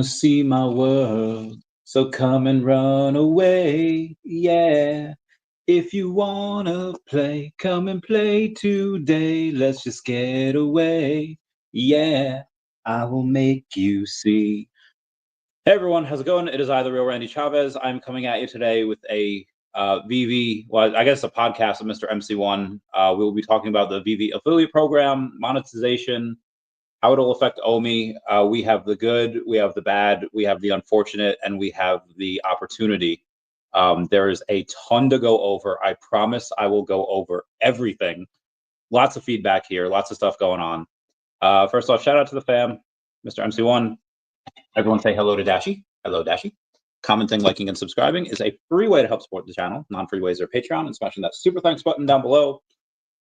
wanna see my world, so come and run away, yeah. If you wanna play, come and play today. Let's just get away, yeah. I will make you see. Hey everyone, how's it going? It is I, the real Randy Chavez. I'm coming at you today with a VeVe, well, I guess a podcast of Mr. MC1. We will be talking about the VeVe affiliate program, monetization, how it'll affect OMI. We have the good, we have the bad, we have the unfortunate, and we have the opportunity. There is a ton to go over. I promise I will go over everything. Lots of feedback here, lots of stuff going on. First off, shout out to the fam, Mr. MC1. Everyone say hello to Dashi. Hello, Dashi. Commenting, liking, and subscribing is a free way to help support the channel. Non-free ways are Patreon and smashing that super thanks button down below.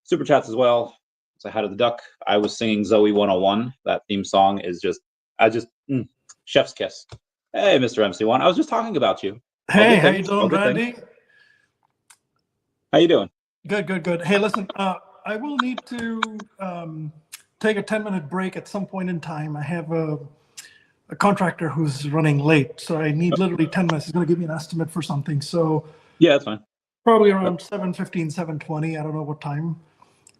Super chats as well. Say hi to the duck. I was singing Zoe 101. That theme song is just, chef's kiss. Hey, Mr. MC1. I was just talking about you. Hey, how you doing, Randy? How you doing? Good, good, good. Hey, listen, I will need to take a 10-minute break at some point in time. I have a contractor who's running late, so I need literally 10 minutes. He's going to give me an estimate for something. So yeah, that's fine. Probably around 7:15, 7:20. I don't know what time.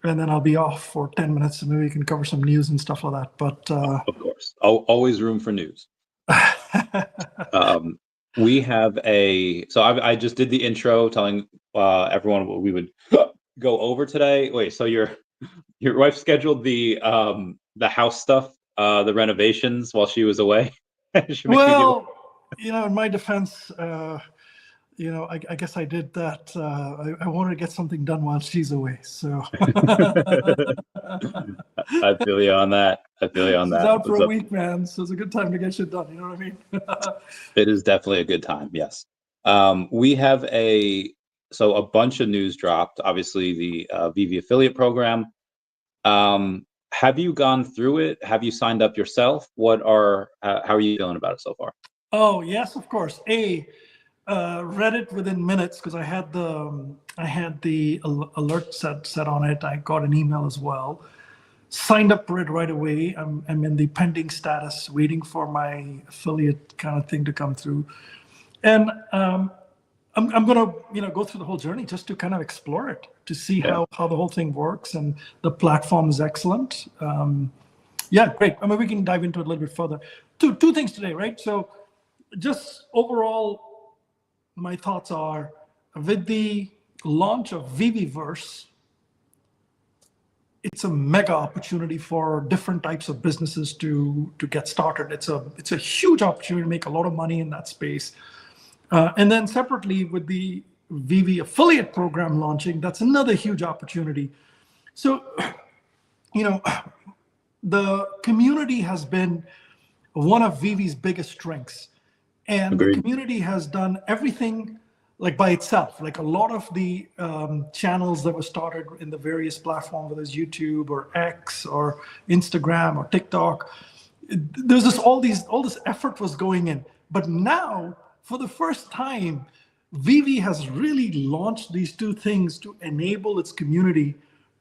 And then I'll be off for 10 minutes, and maybe we can cover some news and stuff like that. But of course, always room for news. We have so I just did the intro telling everyone what we would go over today. Wait, so your wife scheduled the house stuff, the renovations while she was away? Well, in my defense, I guess I did that. I wanted to get something done while she's away. So I feel you on that. She's out for a week, man. So it's a good time to get shit done. You know what I mean? It is definitely a good time. Yes. We have a bunch of news dropped. Obviously, the VeVe affiliate program. Have you gone through it? Have you signed up yourself? How are you feeling about it so far? Oh yes, of course. Read it within minutes because I had the alert set on it. I got an email as well. Signed up for it right away. I'm in the pending status, waiting for my affiliate kind of thing to come through, and I'm gonna go through the whole journey just to kind of explore it, to see how the whole thing works, and the platform is excellent. Yeah, great. I mean, we can dive into it a little bit further. Two things today, right? So just overall, my thoughts are, with the launch of VeVeVerse, it's a mega opportunity for different types of businesses to get started. It's a huge opportunity to make a lot of money in that space. And then separately, with the VeVe affiliate program launching, that's another huge opportunity. So, the community has been one of VeVe's biggest strengths. And Agreed. The community has done everything like by itself. Like a lot of the channels that were started in the various platforms, whether it's YouTube or X or Instagram or TikTok, there's all this effort was going in. But now, for the first time, VeVe has really launched these two things to enable its community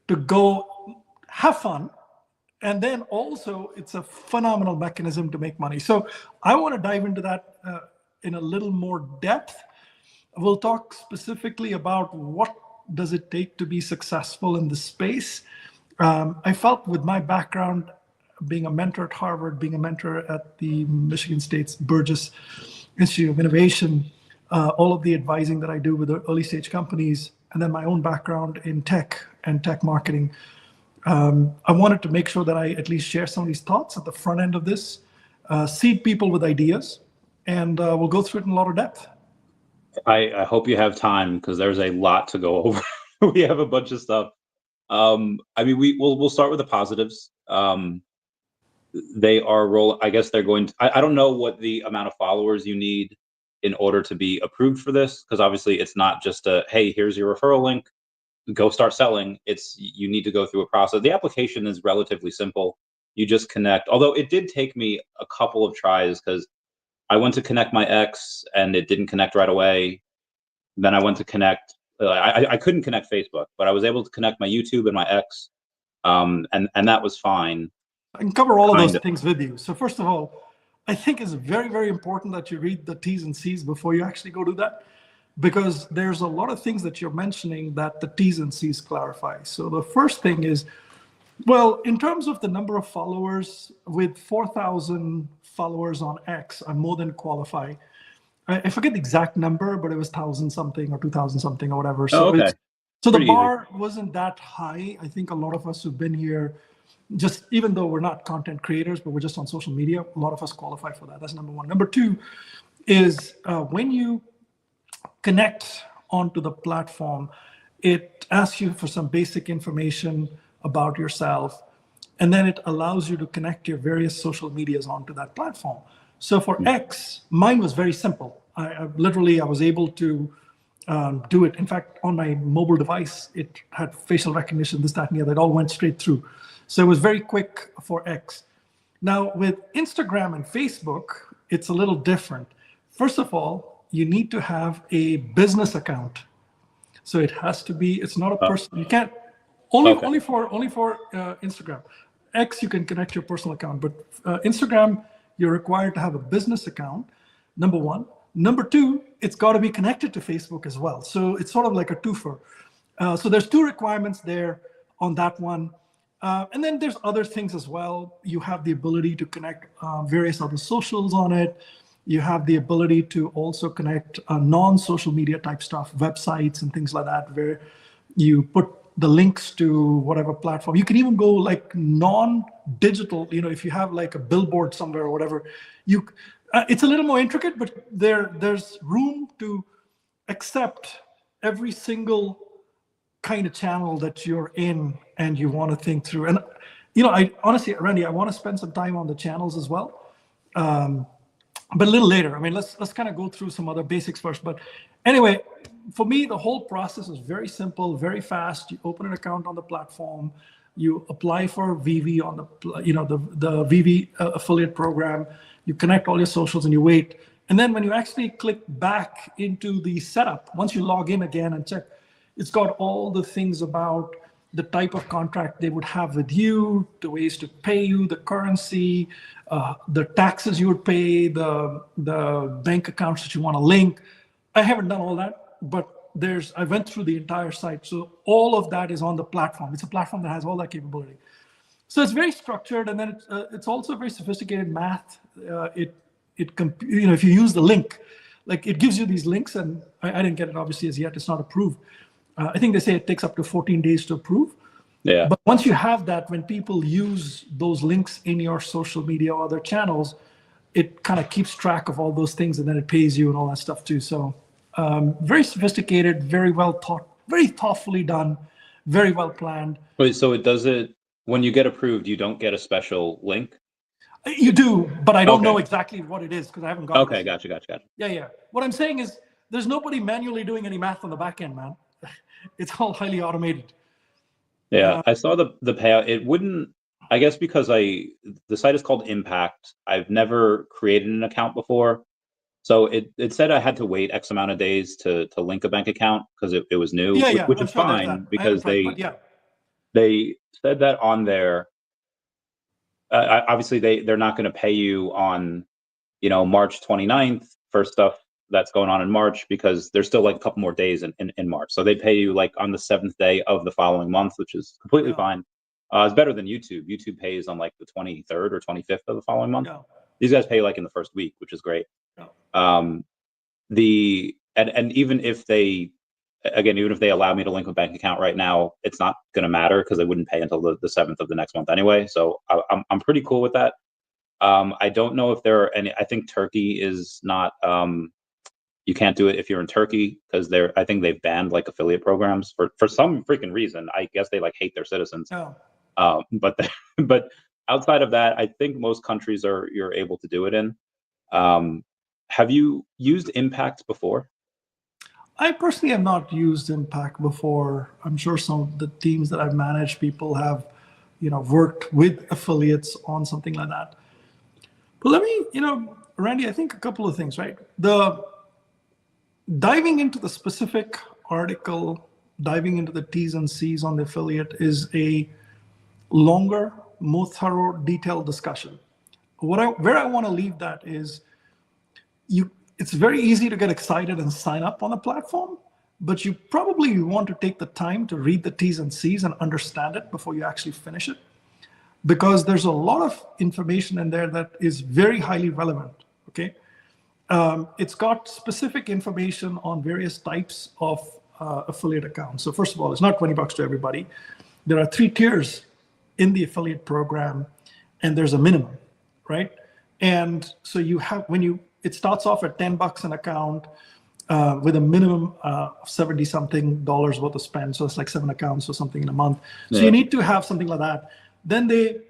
to go have fun. And then also, it's a phenomenal mechanism to make money. So I want to dive into that in a little more depth. We'll talk specifically about what does it take to be successful in this space. I felt with my background, being a mentor at Harvard, being a mentor at the Michigan State's Burgess Institute of Innovation, all of the advising that I do with the early stage companies, and then my own background in tech and tech marketing, I wanted to make sure that I at least share some of these thoughts at the front end of this, seed people with ideas, and we'll go through it in a lot of depth. I hope you have time, because there's a lot to go over. We have a bunch of stuff. I mean, we'll start with the positives. They are I guess they're going to, I don't know what the amount of followers you need in order to be approved for this, because obviously it's not just hey, here's your referral link, go start selling. You need to go through a process. The application is relatively simple. You just connect, although it did take me a couple of tries, because I went to connect my X and it didn't connect right away. Then I went to connect, I couldn't connect Facebook, but I was able to connect my YouTube and my X, and that was fine. I can cover all of those things with you. So first of all, I think it's very, very important that you read the T's and C's before you actually go do that, because there's a lot of things that you're mentioning that the T's and C's clarify. So the first thing is, well, in terms of the number of followers, with 4,000 followers on X, I more than qualify. I forget the exact number, but it was 1,000 something or 2,000 something or whatever. So okay. So the Pretty bar wasn't that high. I think a lot of us who've been here, just even though we're not content creators, but we're just on social media, a lot of us qualify for that. That's number one. Number two is when you connect onto the platform, it asks you for some basic information about yourself, and then it allows you to connect your various social medias onto that platform. So for X, mine was very simple. I was able to do it. In fact, on my mobile device, it had facial recognition, this, that, and the other. It all went straight through. So it was very quick for X. Now with Instagram and Facebook, it's a little different. First of all, you need to have a business account. So it has to be, it's not a person, you can't, only for Instagram. X, you can connect your personal account, but Instagram, you're required to have a business account, number one. Number two, it's got to be connected to Facebook as well. So it's sort of like a twofer. So there's two requirements there on that one. And then there's other things as well. You have the ability to connect various other socials on it. You have the ability to also connect non-social media type stuff, websites and things like that, where you put the links to whatever platform. You can even go like non-digital, if you have like a billboard somewhere or whatever, it's a little more intricate, but there's room to accept every single kind of channel that you're in and you want to think through. And, I honestly, Randy, I want to spend some time on the channels as well. But a little later. I mean, let's kind of go through some other basics first. But anyway, for me, the whole process is very simple, very fast. You open an account on the platform, you apply for VeVe on the VeVe affiliate program, you connect all your socials and you wait. And then when you actually click back into the setup, once you log in again and check, it's got all the things about the type of contract they would have with you, the ways to pay you, the currency, the taxes you would pay, the bank accounts that you want to link. I haven't done all that, but I went through the entire site. So all of that is on the platform. It's a platform that has all that capability. So it's very structured, and then it's also very sophisticated math. If you use the link, like it gives you these links, and I didn't get it obviously as yet. It's not approved. I think they say it takes up to 14 days to approve. Yeah. But once you have that, when people use those links in your social media or other channels, it kind of keeps track of all those things, and then it pays you and all that stuff too. So very sophisticated, very well thought, very thoughtfully done, very well planned. Wait, so it does it when you get approved, you don't get a special link? You do, but I don't know exactly what it is because I haven't got it. Okay, gotcha. Yeah. What I'm saying is there's nobody manually doing any math on the back end, man. It's all highly automated. Yeah, I saw the payout. It wouldn't, I guess because the site is called Impact. I've never created an account before. So it said I had to wait X amount of days to link a bank account because it was new, which is fine because they said that on there. Obviously, they're not going to pay you on, March 29th for stuff that's going on in March because there's still like a couple more days in March. So they pay you like on the 7th day of the following month, which is completely fine. It's better than YouTube. YouTube pays on like the 23rd or 25th of the following month. Yeah. These guys pay like in the first week, which is great. Yeah. And even if they allow me to link a bank account right now, it's not going to matter because they wouldn't pay until the 7th of the next month anyway. So I'm pretty cool with that. I don't know if there are any. I think Turkey is not. You can't do it if you're in Turkey because I think they've banned like affiliate programs for some freaking reason. I guess they like hate their citizens. Oh. But outside of that, I think most countries you're able to do it in. Have you used Impact before? I personally have not used Impact before. I'm sure some of the teams that I've managed, people have, worked with affiliates on something like that. But let me, Randy, I think a couple of things, right? Diving into the specific article, diving into the T's and C's on the affiliate is a longer, more thorough, detailed discussion. where I want to leave that is it's very easy to get excited and sign up on a platform, but you probably want to take the time to read the T's and C's and understand it before you actually finish it, because there's a lot of information in there that is very highly relevant, okay? It's got specific information on various types of affiliate accounts. So first of all, it's not $20 to everybody. There are 3 tiers in the affiliate program, and there's a minimum, right? And so you have, it starts off at $10 an account with a minimum of 70 something dollars worth of spend. So it's like 7 accounts or something in a month. So you need to have something like that. Then they,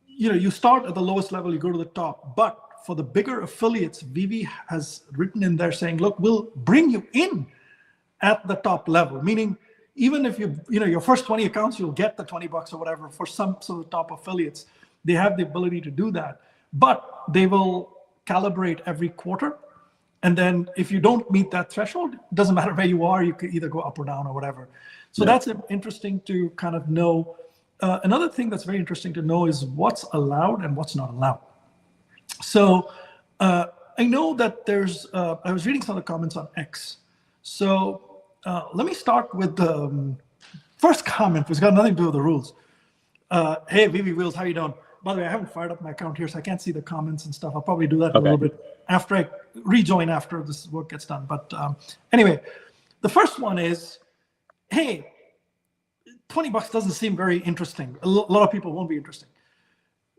you start at the lowest level, you go to the top. But for the bigger affiliates, VeVe has written in there saying, look, we'll bring you in at the top level, meaning even if your first 20 accounts, you'll get the $20 or whatever. For some of the top affiliates, they have the ability to do that, but they will calibrate every quarter. And then if you don't meet that threshold, it doesn't matter where you are, you could either go up or down or whatever. So that's interesting to kind of know. Another thing that's very interesting to know is what's allowed and what's not allowed. So I know that there's, I was reading some of the comments on X. So let me start with the first comment, which got nothing to do with the rules. Hey, VeVe Wheels, how you doing? By the way, I haven't fired up my account here, so I can't see the comments and stuff. I'll probably do that in a little bit after I rejoin after this work gets done. But anyway, the first one is, hey, $20 doesn't seem very interesting. A lot of people won't be interesting.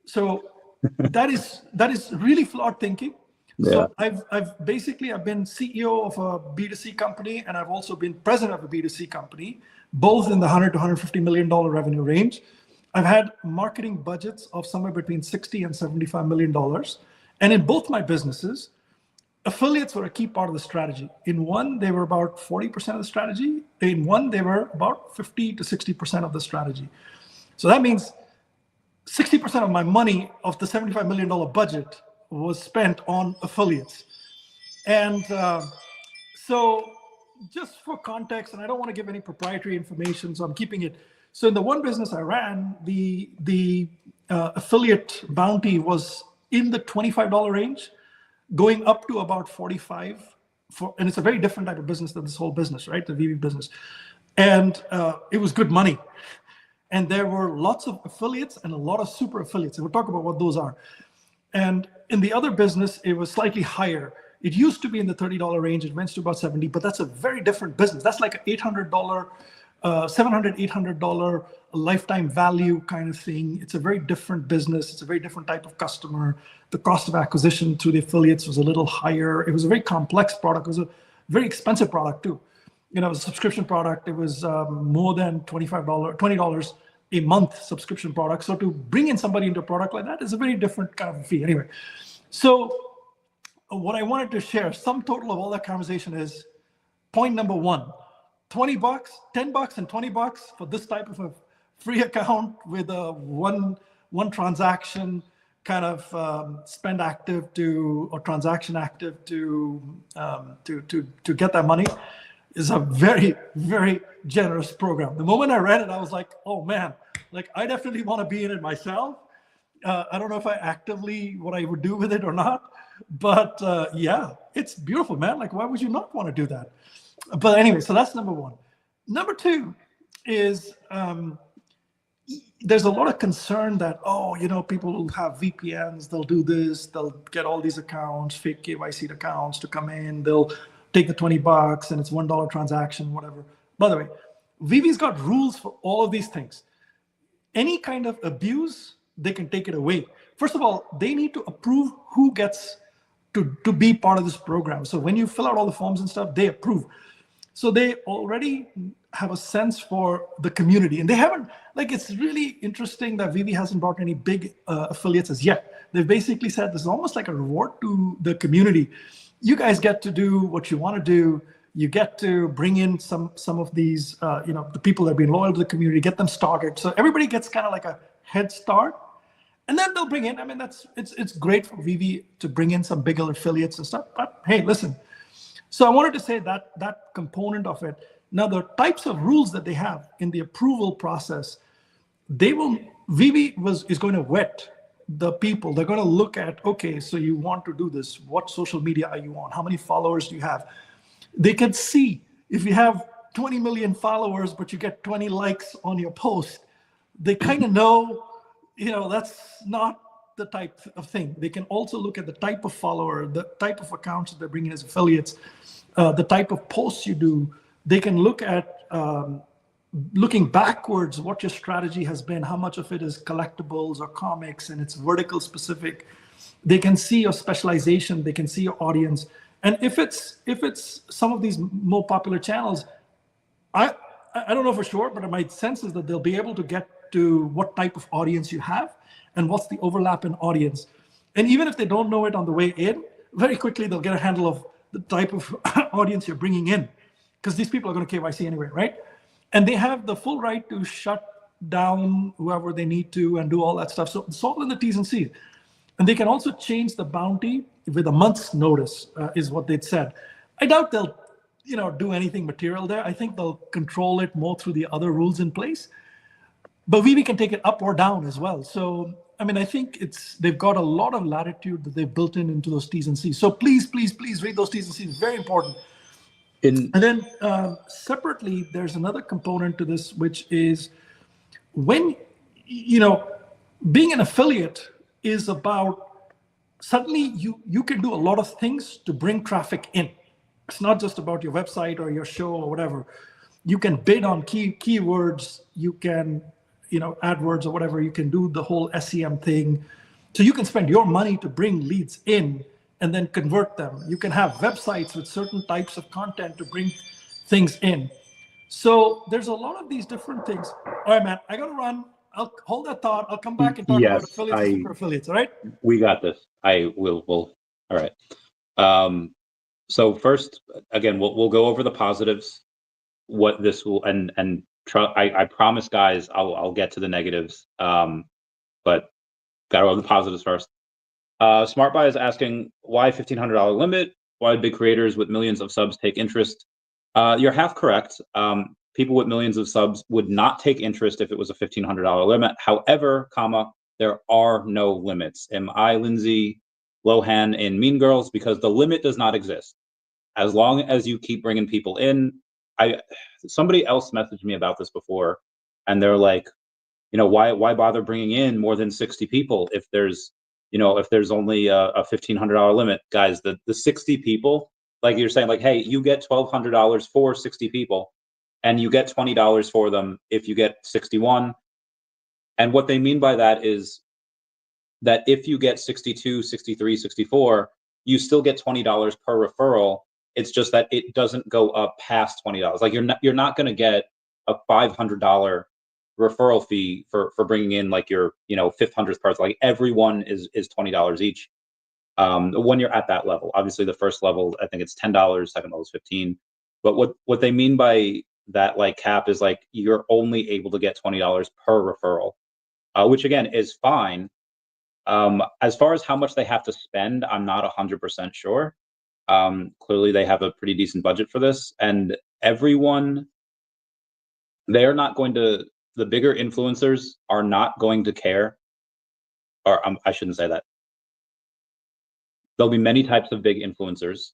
So that is really flawed thinking. Yeah. So I've been CEO of a B2C company, and I've also been president of a B2C company, both in the $100 to $150 million revenue range. I've had marketing budgets of somewhere between $60 and $75 million. And in both my businesses, affiliates were a key part of the strategy. In one, they were about 40% of the strategy. In one, they were about 50 to 60% of the strategy. So that means 60% of my money of the $75 million budget was spent on affiliates. And so just for context, and I don't want to give any proprietary information, so I'm keeping it. So in the one business I ran, the affiliate bounty was in the $25 range, going up to about $45. And it's a very different type of business than this whole business, right? The VeVe business. And it was good money. And there were lots of affiliates and a lot of super affiliates. And we'll talk about what those are. And in the other business, it was slightly higher. It used to be in the $30 range. It went to about $70, but that's a very different business. That's like an $800, $700, $800 lifetime value kind of thing. It's a very different business. It's a very different type of customer. The cost of acquisition through the affiliates was a little higher. It was a very complex product. It was a very expensive product too. It was a subscription product. It was more than $20 a month subscription product. So to bring in somebody into a product like that is a very different kind of fee. Anyway, so what I wanted to share, sum total of all that conversation is point number one, $20, $10 and $20 for this type of a free account with a one transaction kind of spend active to, or transaction active to get that money is a very, very generous program. The moment I read it, I was like, oh man, like I definitely want to be in it myself. I don't know if I actively, what I would do with it or not, but yeah, it's beautiful, man. Like, why would you not want to do that? But anyway, so that's number one. Number two is there's a lot of concern that, people will have VPNs, they'll do this, they'll get all these accounts, fake KYC accounts to come in, they'll take the $20 and it's $1 transaction, whatever. By the way, VeVe's got rules for all of these things. Any kind of abuse, they can take it away. First of all, they need to approve who gets to be part of this program. So when you fill out all the forms and stuff, they approve. So they already have a sense for the community. And they haven't, it's really interesting that VeVe hasn't brought any big affiliates as yet. They've basically said this is almost like a reward to the community. You guys get to do what you want to do. You get to bring in some of these, the people that have been loyal to the community, get them started. So everybody gets kind of like a head start. And then they'll bring in, it's great for VeVe to bring in some bigger affiliates and stuff. But hey, listen. So I wanted to say that component of it. Now, the types of rules that they have in the approval process, VeVe is going to vet the people. They're going to look at, okay, so you want to do this. What social media are you on? How many followers do you have? They can see if you have 20 million followers, but you get 20 likes on your post, they kind of know, that's not the type of thing. They can also look at the type of follower, the type of accounts that they're bringing as affiliates, the type of posts you do. They can look at looking backwards, what your strategy has been, how much of it is collectibles or comics, and it's vertical specific. They can see your specialization, they can see your audience. And if it's some of these more popular channels, I don't know for sure, but my sense is that they'll be able to get to what type of audience you have and what's the overlap in audience. And even if they don't know it on the way in, very quickly they'll get a handle of the type of audience you're bringing in, because these people are going to KYC anyway, right? And they have the full right to shut down whoever they need to and do all that stuff. So it's all in the T's and C's. And they can also change the bounty with a month's notice, is what they'd said. I doubt they'll, do anything material there. I think they'll control it more through the other rules in place. But VeVe can take it up or down as well. So, I think they've got a lot of latitude that they've built into those T's and C's. So please, please, please read those T's and C's. Very important. And then separately, there's another component to this, which is when, being an affiliate is about, suddenly you can do a lot of things to bring traffic in. It's not just about your website or your show or whatever. You can bid on keywords, you can, AdWords or whatever, you can do the whole SEM thing. So you can spend your money to bring leads in and then convert them. You can have websites with certain types of content to bring things in. So there's a lot of these different things. All right, man, I got to run. I'll hold that thought. I'll come back and talk about affiliates and super affiliates. All right? We got this. I will. All right. So first, again, we'll go over the positives, what this will, and I promise, guys, I'll get to the negatives. But got to go over the positives first. Smart Buy is asking, why $1,500 limit? Why would big creators with millions of subs take interest? You're half correct. People with millions of subs would not take interest if it was a $1,500 limit. However, there are no limits. Am I Lindsay Lohan in Mean Girls? Because the limit does not exist. As long as you keep bringing people in. Somebody else messaged me about this before, and they're like, why bother bringing in more than 60 people if there's only a $1,500 limit? Guys, the 60 people, like you're saying, like, hey, you get $1,200 for 60 people, and you get $20 for them if you get 61. And what they mean by that is that if you get 62, 63, 64, you still get $20 per referral. It's just that it doesn't go up past $20. Like you're not going to get a $500 referral fee for bringing in like your 500th person. Like everyone is $20 each. When you're at that level, obviously the first level, I think it's $10, second level is $15. But what they mean by that like cap is like you're only able to get $20 per referral, which again is fine. As far as how much they have to spend, I'm not 100% sure. Clearly they have a pretty decent budget for this, and everyone, they're not going to, the bigger influencers are not going to care, or I shouldn't say that. There'll be many types of big influencers.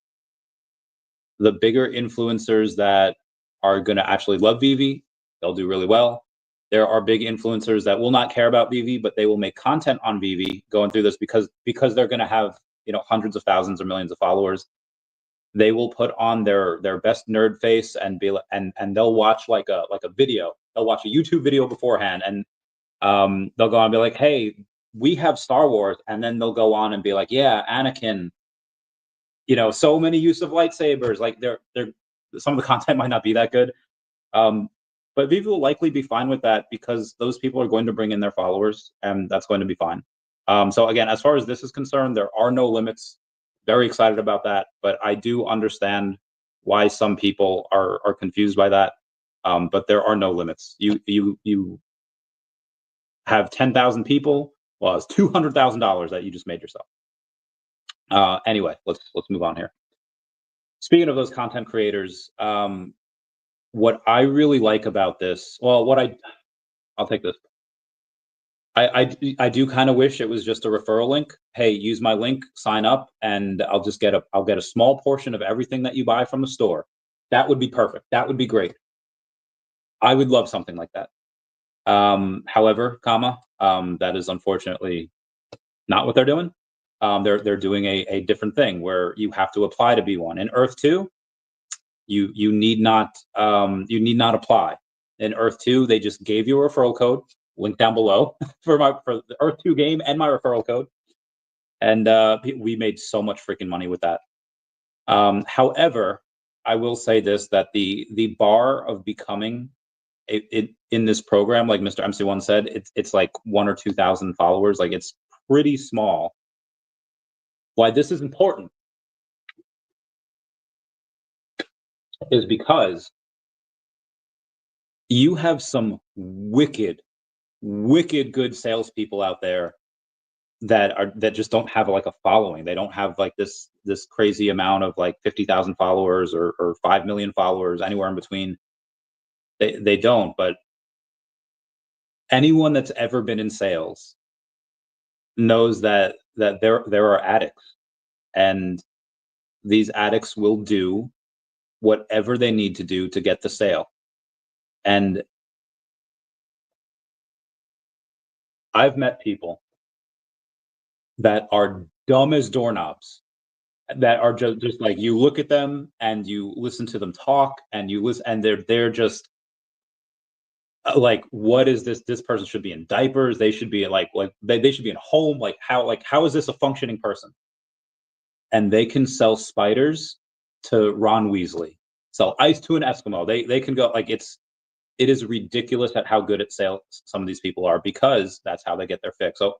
The bigger influencers that are going to actually love VeVe, they'll do really well. There are big influencers that will not care about VeVe, but they will make content on VeVe going through this because they're going to have hundreds of thousands or millions of followers. They will put on their best nerd face and be like, and they'll watch like a video. They'll watch a YouTube video beforehand, and they'll go on and be like, "Hey, we have Star Wars," and then they'll go on and be like, "Yeah, Anakin. So many use of lightsabers." Like they're some of the content might not be that good, but VeVe will likely be fine with that because those people are going to bring in their followers, and that's going to be fine. So again, as far as this is concerned, there are no limits. Very excited about that, but I do understand why some people are confused by that. But there are no limits. You have 10,000 people. Well, it's $200,000 that you just made yourself. Anyway, let's move on here. Speaking of those content creators, what I really like about this, well, I'll take this. I do kind of wish it was just a referral link. Hey, use my link, sign up, and I'll get a small portion of everything that you buy from the store. That would be perfect. That would be great. I would love something like that. However, that is unfortunately not what they're doing. They're doing a different thing where you have to apply to be one. In Earth 2, you need not apply. In Earth 2, they just gave you a referral code, link down below for the Earth 2 game and my referral code. And we made so much freaking money with that. However, I will say this, that the bar of becoming in this program, like Mr. MC1 said, it's like 1,000 or 2,000 followers. Like, it's pretty small. Why this is important is because you have some wicked good salespeople out there that just don't have like a following. They don't have like this crazy amount of like 50,000 followers or 5 million followers, anywhere in between. They don't. But anyone that's ever been in sales knows that there are addicts, and these addicts will do whatever they need to do to get the sale. And I've met people that are dumb as doorknobs, that are just like, you look at them and you listen to them talk, and you listen, and they're just like, what is this? This person should be in diapers. They should be like they should be in home. Like how is this a functioning person? And they can sell spiders to Ron Weasley, sell ice to an Eskimo. They can go, like, it is ridiculous at how good at sales some of these people are, because that's how they get their fix. So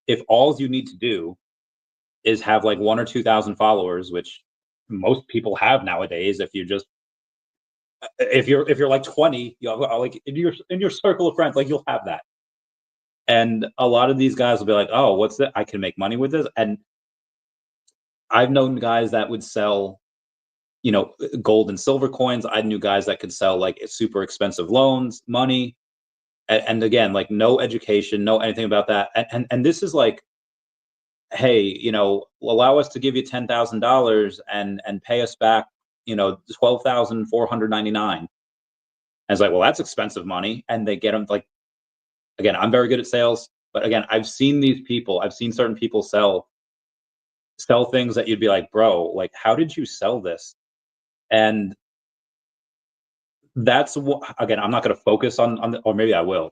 if all you need to do is have like 1,000 or 2,000 followers, which most people have nowadays, if you're like 20, you know, like in your circle of friends, like, you'll have that. And a lot of these guys will be like, oh, what's that? I can make money with this. And I've known guys that would sell, you know, gold and silver coins. I knew guys that could sell like super expensive loans, money. And again, like, no education, no anything about that. And this is like, hey, you know, allow us to give you $10,000 and pay us back, you know, 12,499. And it's like, well, that's expensive money. And they get them, like, again, I'm very good at sales, but again, I've seen certain people sell things that you'd be like, bro, like, how did you sell this? And that's what, again, I'm not going to focus on or maybe I will,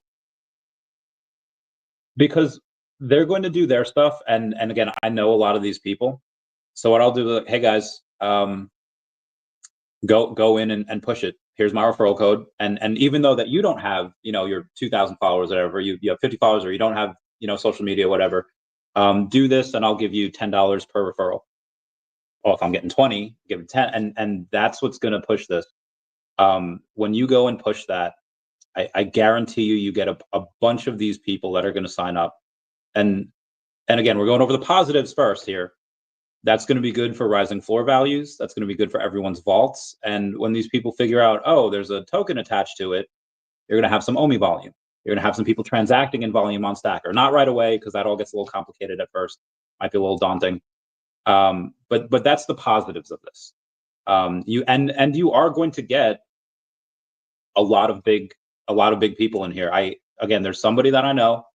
because they're going to do their stuff. And again, I know a lot of these people. So what I'll do is, like, hey guys, go in and push it. Here's my referral code. And even though that you don't have, you know, your 2,000 followers, whatever, you have 50 followers, or you don't have, you know, social media, whatever, do this and I'll give you $10 per referral. Well, if I'm getting 20, give it 10. And that's what's going to push this. When you go and push that, I guarantee you get a bunch of these people that are going to sign up. And again, we're going over the positives first here. That's going to be good for rising floor values. That's going to be good for everyone's vaults. And when these people figure out, oh, there's a token attached to it, you're going to have some OMI volume. You're going to have some people transacting in volume on Stacker. Not right away, because that all gets a little complicated at first. Might be a little daunting. But that's the positives of this. You are going to get a lot of big people in here. Again, there's somebody that I know.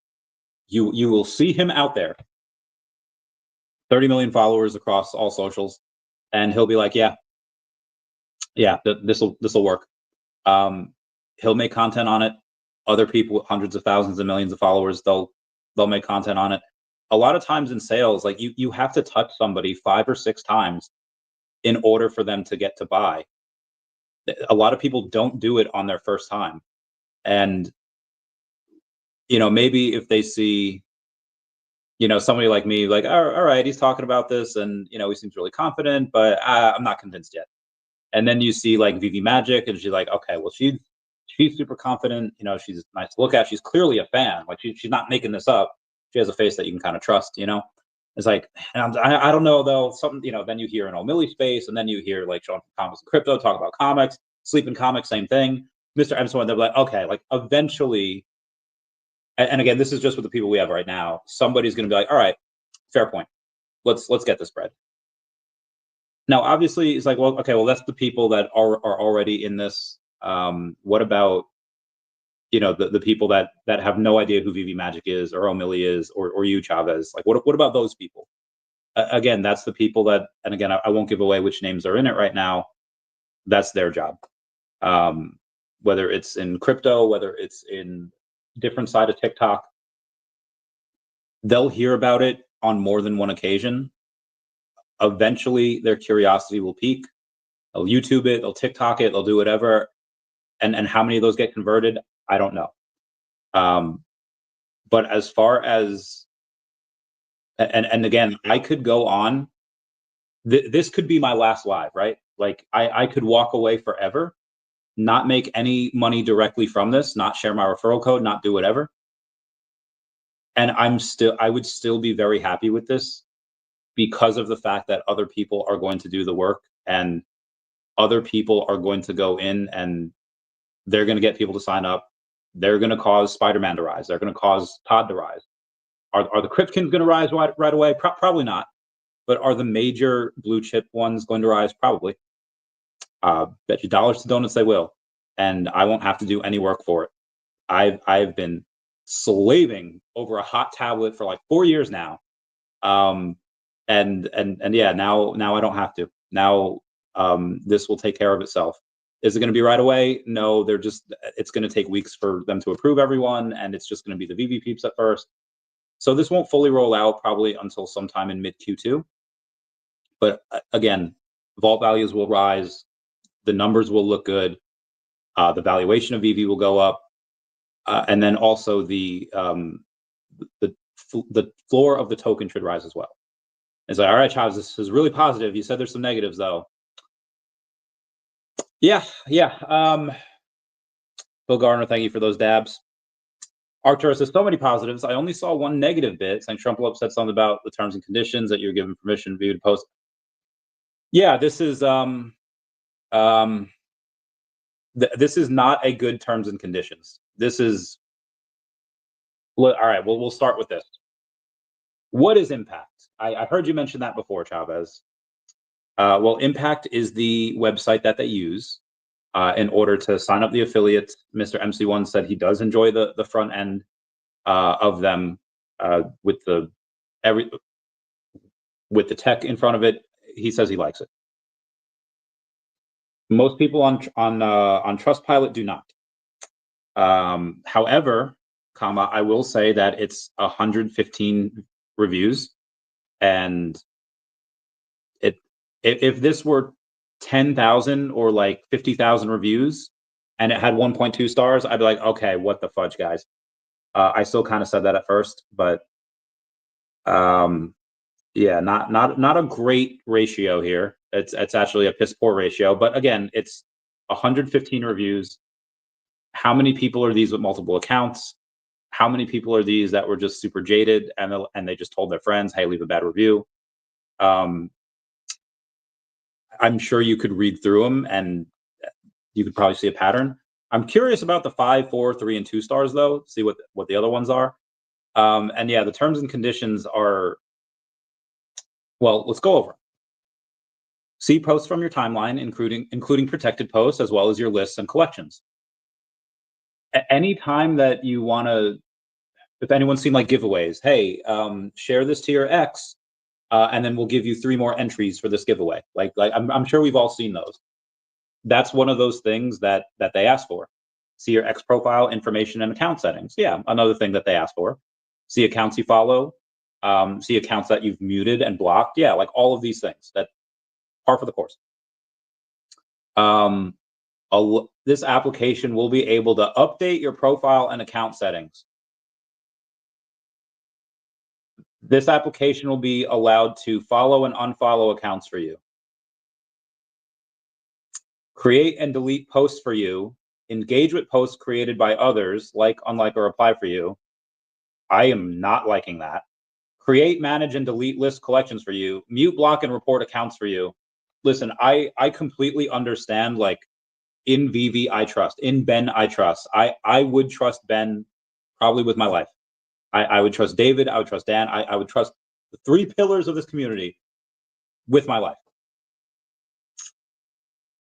You will see him out there, 30 million followers across all socials, and he'll be like, yeah, this will work. He'll make content on it. Other people with hundreds of thousands and millions of followers, they'll make content on it. A lot of times in sales, like, you have to touch somebody 5 or 6 times in order for them to get to buy. A lot of people don't do it on their first time. And, you know, maybe if they see, you know, somebody like me, like, all right, he's talking about this, and, you know, he seems really confident, but I'm not convinced yet. And then you see like VeVe Magic, and she's like, okay, well, she's super confident. You know, she's nice to look at. She's clearly a fan. Like, she's not making this up. She has a face that you can kind of trust, you know? It's like, I don't know though, something, you know, then you hear an O'Malley space, and then you hear like Sean from Comics and Crypto talk about comics, Sleep in Comics, same thing. Mr. MC1, they're like, okay, like, eventually and again, this is just with the people we have right now. Somebody's going to be like, all right, fair point. Let's get this bread. Now, obviously, it's like, well, okay, well, that's the people that are already in this. What about, the people that have no idea who VeVe Magic is, or O'Milly is, or you, Chavez? Like, what about those people? Again, that's the people that, and again, I won't give away which names are in it right now. That's their job. Whether it's in crypto, whether it's in different side of TikTok, they'll hear about it on more than one occasion. Eventually, their curiosity will peak. They'll YouTube it, they'll TikTok it, they'll do whatever. And how many of those get converted, I don't know. But as far as, and again, I could go on. This could be my last live, right? Like I could walk away forever, not make any money directly from this, not share my referral code, not do whatever. And I would still be very happy with this, because of the fact that other people are going to do the work, and other people are going to go in and they're going to get people to sign up. They're going to cause Spider-Man to rise. They're going to cause Todd to rise. Are the Cryptkins going to rise right away? Probably not. But are the major blue chip ones going to rise? Probably. Bet you dollars to donuts they will. And I won't have to do any work for it. I've been slaving over a hot tablet for like 4 years now. And yeah, now I don't have to. Now this will take care of itself. Is it going to be right away? No, it's going to take weeks for them to approve everyone, and it's just going to be the VeVe peeps at first. So this won't fully roll out probably until sometime in mid Q2. But again, vault values will rise, the numbers will look good, the valuation of VeVe will go up, and then also the floor of the token should rise as well. It's like, all right, Chavez, this is really positive. You said there's some negatives though. Yeah. Bill Gardner, thank you for those dabs. Arcturus has so many positives. I only saw one negative bit, saying Trump said something about the terms and conditions that you're given permission to post. Yeah, this is this is not a good terms and conditions. This is, all right. Well, we'll start with this. What is Impact? I heard you mention that before, Chavez. Well, Impact is the website that they use in order to sign up the affiliates. Mr. MC1 said he does enjoy the front end of them with the tech in front of it. He says he likes it. Most people on Trustpilot do not. However, I will say that it's 115 reviews, and if this were 10,000 or like 50,000 reviews and it had 1.2 stars, I'd be like, okay, what the fudge, guys. I still kind of said that at first, but yeah, not a great ratio here. It's actually a piss poor ratio, but again, it's 115 reviews. How many people are these with multiple accounts? How many people are these that were just super jaded and they just told their friends, hey, leave a bad review? I'm sure you could read through them and you could probably see a pattern. I'm curious about the 5, 4, 3, and 2 stars though. See what the other ones are. And yeah, the terms and conditions are, well, let's go over. See posts from your timeline, including protected posts, as well as your lists and collections. Any time that you want to, if anyone's seen like giveaways, hey, share this to your ex, and then we'll give you 3 more entries for this giveaway. Like I'm sure we've all seen those. That's one of those things that they ask for. See your ex profile information and account settings. Yeah, another thing that they ask for. See accounts you follow. See accounts that you've muted and blocked. Yeah, like all of these things. That par for the course. This application will be able to update your profile and account settings. This application will be allowed to follow and unfollow accounts for you. Create and delete posts for you. Engage with posts created by others, like, unlike, or reply for you. I am not liking that. Create, manage, and delete list collections for you. Mute, block, and report accounts for you. Listen, I completely understand, like, in VeVe, I trust. In Ben, I trust. I would trust Ben probably with my life. I would trust David. I would trust Dan. I would trust the 3 pillars of this community with my life.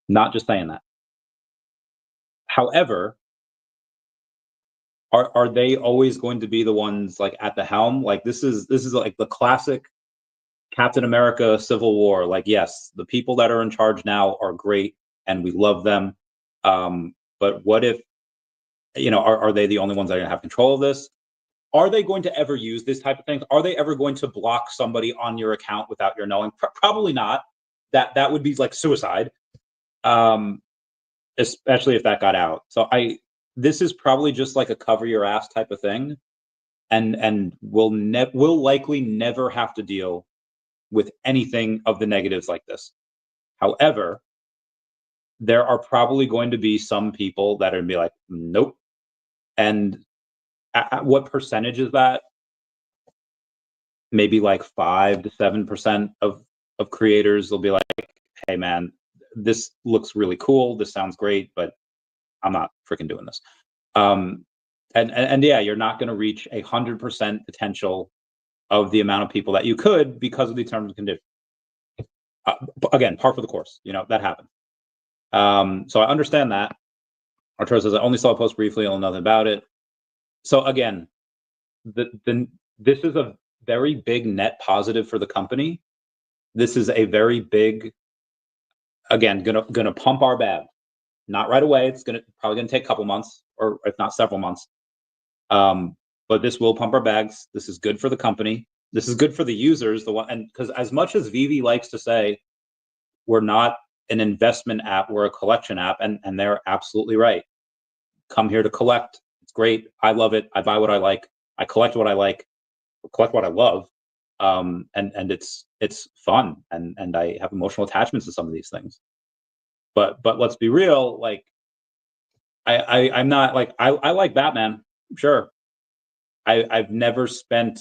Not just saying that. However, are they always going to be the ones like at the helm? Like this is like the classic Captain America Civil War. Like, yes, the people that are in charge now are great and we love them. But what if, are they the only ones that are going to have control of this? Are they going to ever use this type of things? Are they ever going to block somebody on your account without your knowing? Probably not. That would be like suicide, especially if that got out. So this is probably just like a cover your ass type of thing, and we'll likely never have to deal with anything of the negatives like this. However, there are probably going to be some people that are going to be like, nope. And what percentage is that? Maybe like 5 to 7% of creators will be like, hey man, this looks really cool. This sounds great, but I'm not freaking doing this. And yeah, you're not going to reach 100% potential of the amount of people that you could because of the terms and conditions. Again, par for the course, that happened. So I understand that. Arturo says, I only saw a post briefly, I know nothing about it. So again, this is a very big net positive for the company. This is a very big, again, gonna pump our bag. Not right away. It's probably gonna take a couple months, or if not several months. But this will pump our bags. This is good for the company. This is good for the users. And because as much as VeVe likes to say, we're not an investment app, we're a collection app, and they're absolutely right. Come here to collect. It's great. I love it. I buy what I like. I collect what I like. Collect what I love. And it's fun, and I have emotional attachments to some of these things. But let's be real. Like I'm not like I like Batman. Sure. I've never spent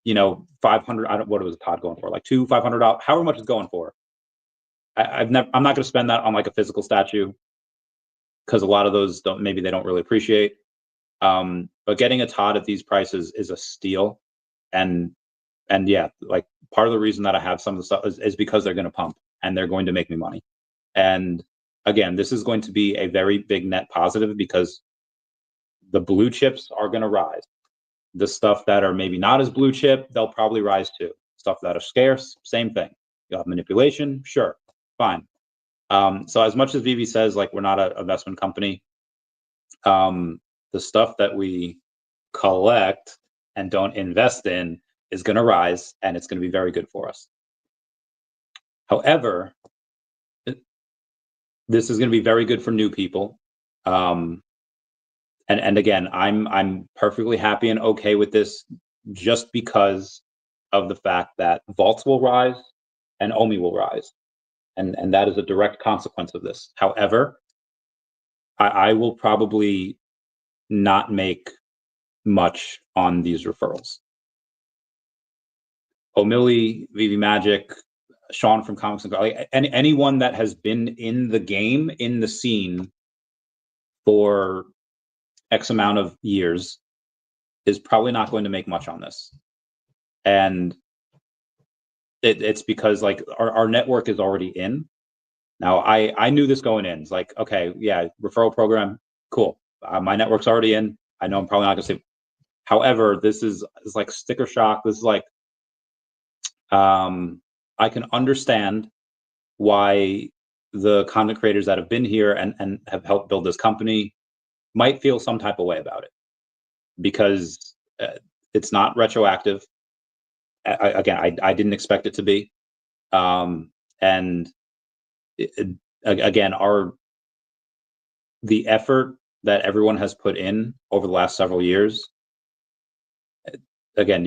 500. What was Todd going for? Like $500, however much it's going for. I'm not going to spend that on like a physical statue, because a lot of those they don't really appreciate. But getting a Todd at these prices is a steal, and yeah, like part of the reason that I have some of the stuff is because they're going to pump and they're going to make me money. And again, this is going to be a very big net positive because the blue chips are going to rise. The stuff that are maybe not as blue chip, they'll probably rise too. Stuff that are scarce, same thing. You'll have manipulation, sure, fine. So as much as VeVe says like we're not an investment company, the stuff that we collect and don't invest in is going to rise, and it's going to be very good for us. However, this is going to be very good for new people. And again, I'm perfectly happy and okay with this, just because of the fact that vaults will rise and OMI will rise, and that is a direct consequence of this. However, I will probably not make much on these referrals. O'Milly, VeVe Magic, Sean from Comics and like anyone that has been in the game, in the scene for X amount of years, is probably not going to make much on this. And it's because like our network is already in. Now I knew this going in. It's like, okay, yeah, referral program, cool. My network's already in. I know I'm probably not gonna say. However, this is like sticker shock. This is like, I can understand why the content creators that have been here and have helped build this company might feel some type of way about it, because it's not retroactive. I didn't expect it to be. And again, the effort that everyone has put in over the last several years, again,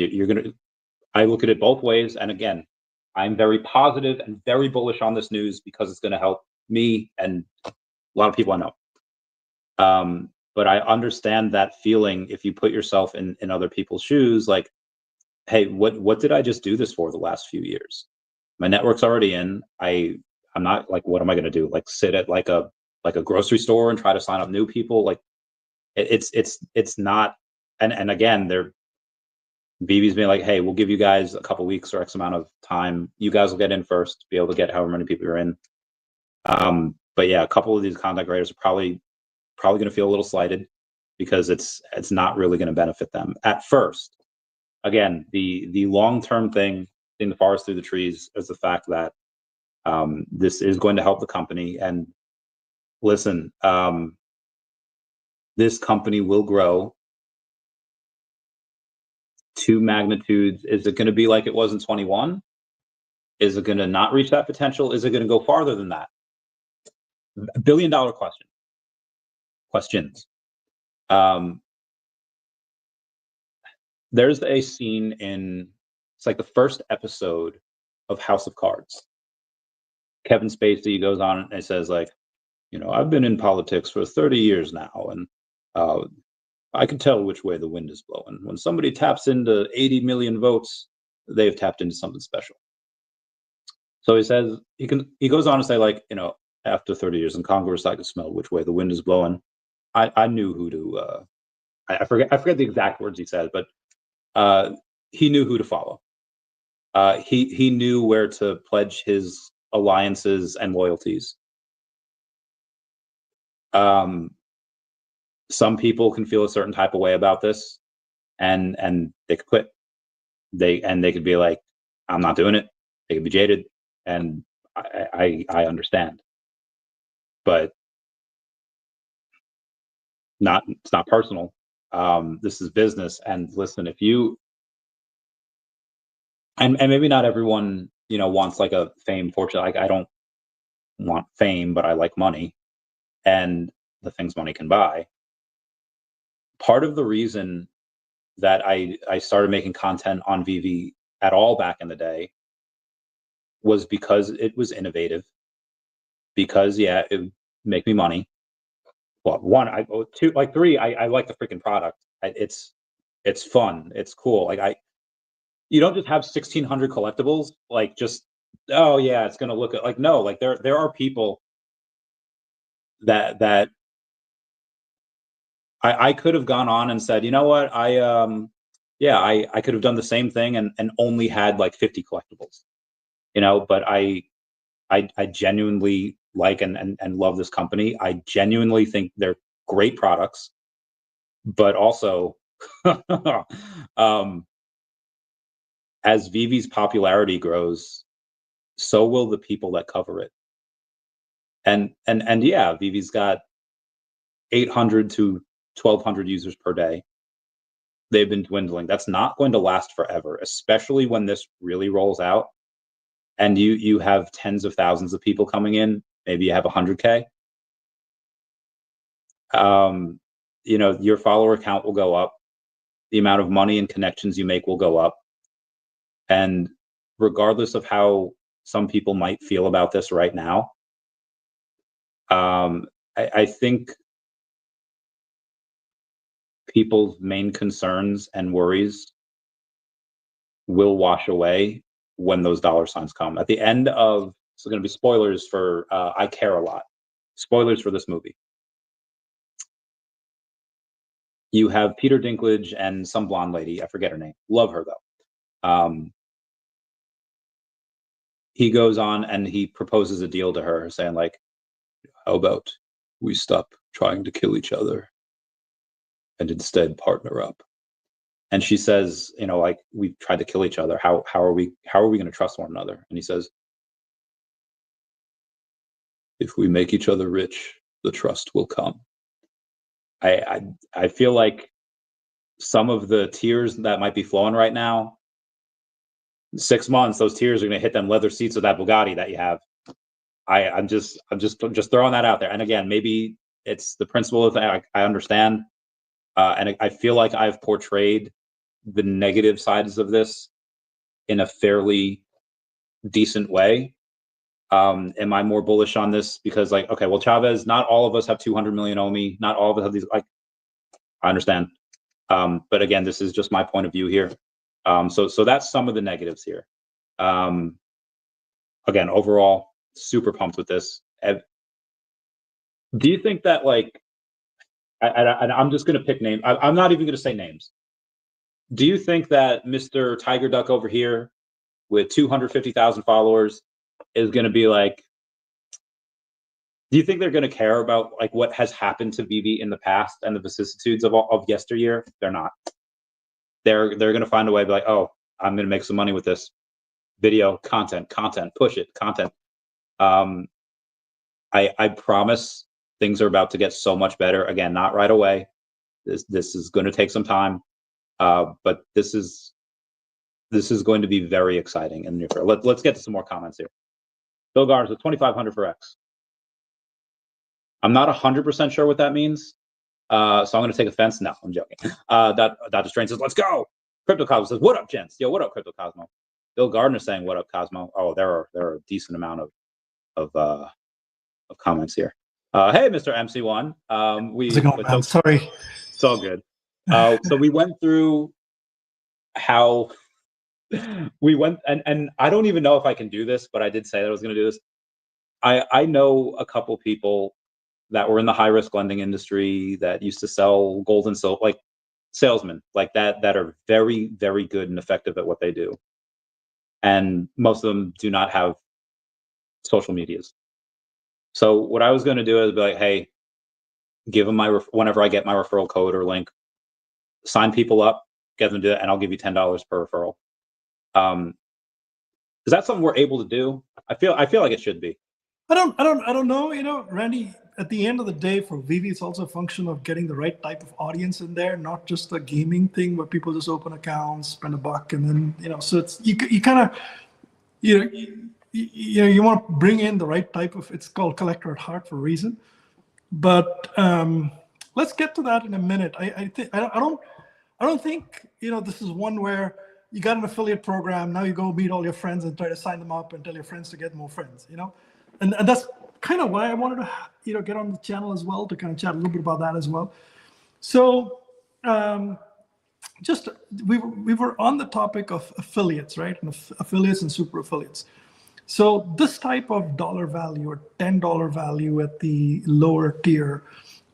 I look at it both ways. And again, I'm very positive and very bullish on this news because it's going to help me and a lot of people I know. But I understand that feeling if you put yourself in other people's shoes, like, hey, what did I just do this for the last few years? My network's already in. I'm not like, what am I going to do? Like sit at like a grocery store and try to sign up new people? Like it's not and again, VeVe's being like, hey, we'll give you guys a couple weeks or X amount of time. You guys will get in first, be able to get however many people you're in. But yeah, a couple of these content creators are probably going to feel a little slighted because it's not really going to benefit them at first. Again, the long-term thing in the forest through the trees is the fact that this is going to help the company. And listen, this company will grow to magnitudes. Is it going to be like it was in 21? Is it going to not reach that potential? Is it going to go farther than that? $1 billion questions. There's a scene in, it's like the first episode of House of Cards. Kevin Spacey goes on and says, like, you know, I've been in politics for 30 years now, and I can tell which way the wind is blowing. When somebody taps into 80 million votes, they've tapped into something special. So he says, he goes on to say, like, you know, after 30 years in Congress, I could smell which way the wind is blowing. I knew who to, I forget the exact words he said, but he knew who to follow. He knew where to pledge his alliances and loyalties. Some people can feel a certain type of way about this, and they could quit. They could be like, I'm not doing it. They could be jaded, and I understand. But it's not personal. This is business. And listen, if you and maybe not everyone, you know, wants like a fame, fortune. Like, I don't want fame, but I like money and the things money can buy. Part of the reason that I started making content on VeVe at all back in the day was because it was innovative. Because yeah, it would make me money. Well, two, like three, I like the freaking product. It's fun. It's cool. Like you don't just have 1,600 collectibles. Like just, oh yeah, it's gonna look like, no. Like there are people that I could have gone on and said, you know what, I could have done the same thing and only had like 50 collectibles, you know. But I genuinely like and love this company. I genuinely think they're great products, but also as VeVe's popularity grows, so will the people that cover it. And yeah, VeVe's got 800 to 1,200 users per day. They've been dwindling. That's not going to last forever, especially when this really rolls out and you have tens of thousands of people coming in. Maybe you have 100K. You know, your follower count will go up. The amount of money and connections you make will go up. And regardless of how some people might feel about this right now, I think people's main concerns and worries will wash away when those dollar signs come. At the end of, so going to be spoilers for I Care a Lot. Spoilers for this movie. You have Peter Dinklage and some blonde lady. I forget her name. Love her though. He goes on and he proposes a deal to her saying like, how about we stop trying to kill each other and instead partner up? And she says, you know, like, we've tried to kill each other. How are we going to trust one another? And he says, if we make each other rich, the trust will come. I feel like some of the tears that might be flowing right now, 6 months, those tears are going to hit them leather seats of that Bugatti that you have. I'm just throwing that out there. And again, maybe it's the principle of I understand. And I feel like I've portrayed the negative sides of this in a fairly decent way. Am I more bullish on this because, like, okay, well, Chavez, not all of us have 200 million OMI. Not all of us have these. Like, I understand. But again, this is just my point of view here. So that's some of the negatives here. Again, overall, super pumped with this. Do you think that, like, I'm just going to pick names. I'm not even going to say names. Do you think that Mr. Tiger Duck over here with 250,000 followers is going to be like, do you think they're going to care about like what has happened to VeVe in the past and the vicissitudes of yesteryear? They're not. They're going to find a way to be like, oh, I'm going to make some money with this video content, push it, content. I promise things are about to get so much better. Again, not right away. This is going to take some time, but this is going to be very exciting in the near future. Let's get to some more comments here. Bill Gardner with 2,500 for X. I'm not 100% sure what that means, so I'm going to take offense. No, I'm joking. Dr. Strange says, "Let's go." Crypto Cosmo says, "What up, gents?" Yo, what up, Crypto Cosmo? Bill Gardner saying, "What up, Cosmo?" Oh, there are a decent amount of comments here. Hey, Mr. MC1. Sorry. It's all good. So we went through how we went, and I don't even know if I can do this, but I did say that I was going to do this. I know a couple people that were in the high risk lending industry that used to sell gold and silver, like salesmen like that are very, very good and effective at what they do. And most of them do not have social medias. So what I was going to do is be like, hey, give them my, whenever I get my referral code or link, sign people up, get them to do it, and I'll give you $10 per referral. Is that something we're able to do? I feel like it should be. I don't know. You know, Randy, at the end of the day, for VeVe, it's also a function of getting the right type of audience in there, not just a gaming thing where people just open accounts, spend $1, and then, you know, so it's, you kind of, you want to bring in the right type of, it's called collector at heart for a reason. But let's get to that in a minute. I don't think, you know, this is one where you got an affiliate program, now you go meet all your friends and try to sign them up and tell your friends to get more friends, you know? And that's kind of why I wanted to, you know, get on the channel as well, to kind of chat a little bit about that as well. So we were on the topic of affiliates, right? And affiliates and super affiliates. So this type of dollar value or $10 value at the lower tier,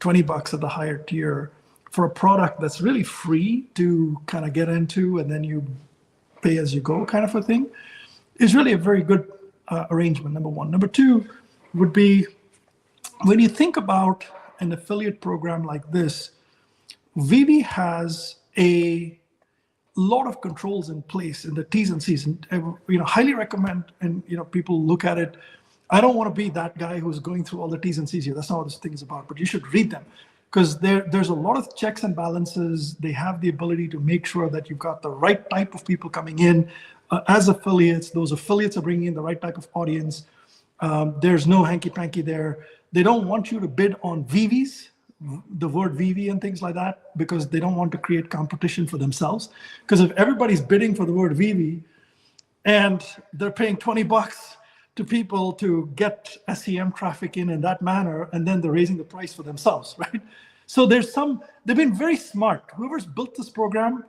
$20 at the higher tier for a product that's really free to kind of get into and then you pay as you go kind of a thing is really a very good arrangement, number one. Number two would be, when you think about an affiliate program like this, VeVe has a lot of controls in place in the T's and C's, and you know, highly recommend, and you know, people look at it. I don't want to be that guy who's going through all the T's and C's here. That's not what this thing is about, but you should read them, because there's a lot of checks and balances. They have the ability to make sure that you've got the right type of people coming in as affiliates. Those affiliates are bringing in the right type of audience. There's no hanky-panky there. They don't want you to bid on VeVes, the word VeVe and things like that, because they don't want to create competition for themselves. Because if everybody's bidding for the word VeVe and they're paying $20 to people to get SEM traffic in that manner, and then they're raising the price for themselves, right? So they've been very smart. Whoever's built this program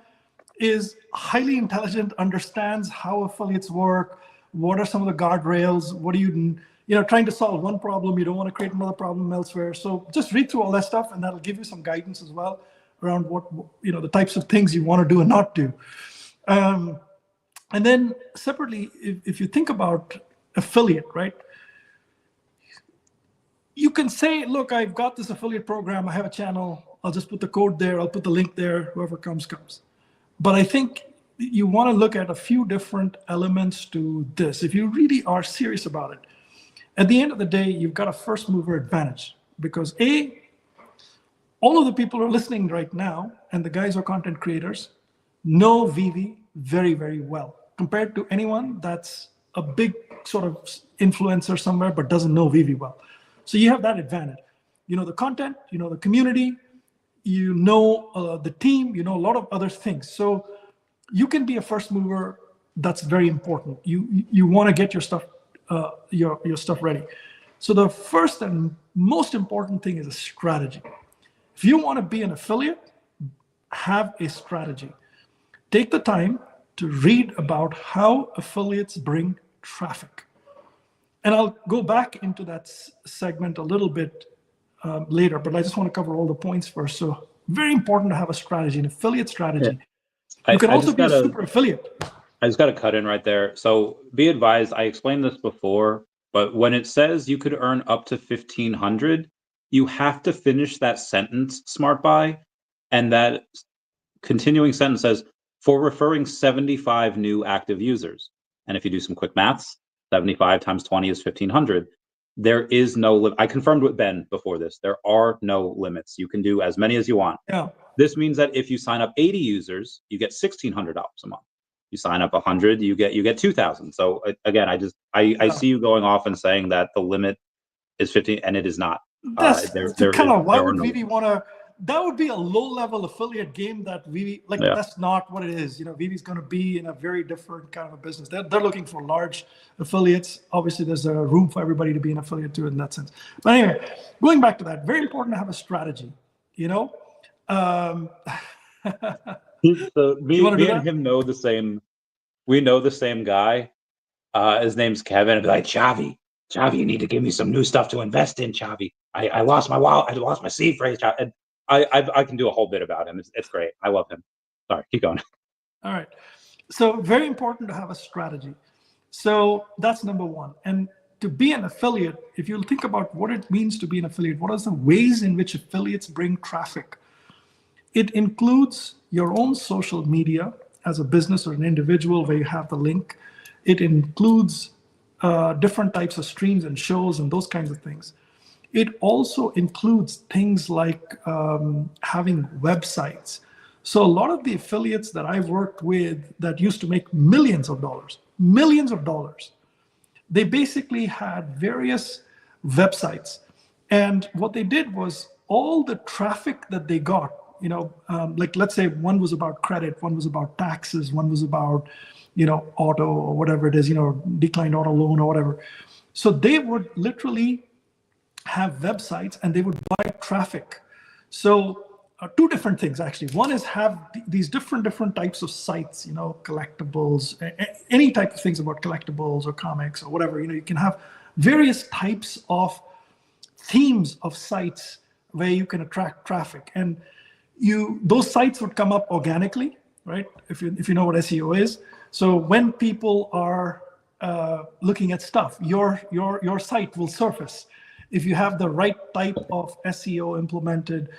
is highly intelligent, understands how affiliates work, what are some of the guardrails, what do you know, trying to solve one problem, you don't want to create another problem elsewhere. So just read through all that stuff, and that'll give you some guidance as well around what, you know, the types of things you want to do and not do. And then separately, if you think about affiliate, right? You can say, look, I've got this affiliate program, I have a channel, I'll just put the code there, I'll put the link there, whoever comes. But I think you want to look at a few different elements to this. If you really are serious about it, at the end of the day, you've got a first mover advantage, because all of the people who are listening right now, and the guys who are content creators, know VeVe very, very well, compared to anyone that's a big sort of influencer somewhere but doesn't know VeVe well. So you have that advantage. You know the content, you know the community, you know the team, you know a lot of other things. So you can be a first mover. That's very important. You want to get your stuff ready. So the first and most important thing is a strategy. If you want to be an affiliate, have a strategy. Take the time to read about how affiliates bring traffic. And I'll go back into that segment a little bit later, but I just want to cover all the points first. So very important to have a strategy, an affiliate strategy. Yeah. You can also be a super affiliate. I just got to cut in right there. So be advised, I explained this before, but when it says you could earn up to 1,500, you have to finish that sentence, smart buy, and that continuing sentence says, for referring 75 new active users. And if you do some quick maths, 75 times 20 is 1,500. There is no limit. I confirmed with Ben before this. There are no limits. You can do as many as you want. Yeah. This means that if you sign up 80 users, you get $1,600 a month. You sign up 100, you get 2,000. So again, I see you going off and saying that the limit is 15, and it is not. That's kind of why would VeVe want to? That would be a low-level affiliate game that VeVe, like, that's not what it is. You know, VeVe's going to be in a very different kind of a business. They're looking for large affiliates. Obviously, there's a room for everybody to be an affiliate too in that sense. But anyway, going back to that, very important to have a strategy. You know, so me and him know the same. We know the same guy. His name's Kevin. I'd be like, Chavi, you need to give me some new stuff to invest in, Chavi. I lost my wallet. I lost my seed phrase. And I can do a whole bit about him. It's great. I love him. Sorry, keep going. All right. So very important to have a strategy. So that's number one. And to be an affiliate, if you think about what it means to be an affiliate, what are the ways in which affiliates bring traffic? It includes your own social media as a business or an individual where you have the link. It includes different types of streams and shows and those kinds of things. It also includes things like having websites. So a lot of the affiliates that I've worked with that used to make millions of dollars, they basically had various websites. And what they did was all the traffic that they got, you know, like let's say one was about credit, one was about taxes, one was about, you know, auto or whatever it is, you know, declined auto loan or whatever. So they would literally have websites and they would buy traffic. So two different things actually. One is have these different types of sites, you know, collectibles, any type of things about collectibles or comics or whatever. You know, you can have various types of themes of sites where you can attract traffic, and those sites would come up organically, right? If you know what SEO is. So when people are looking at stuff, your site will surface. If you have the right type of SEO implemented,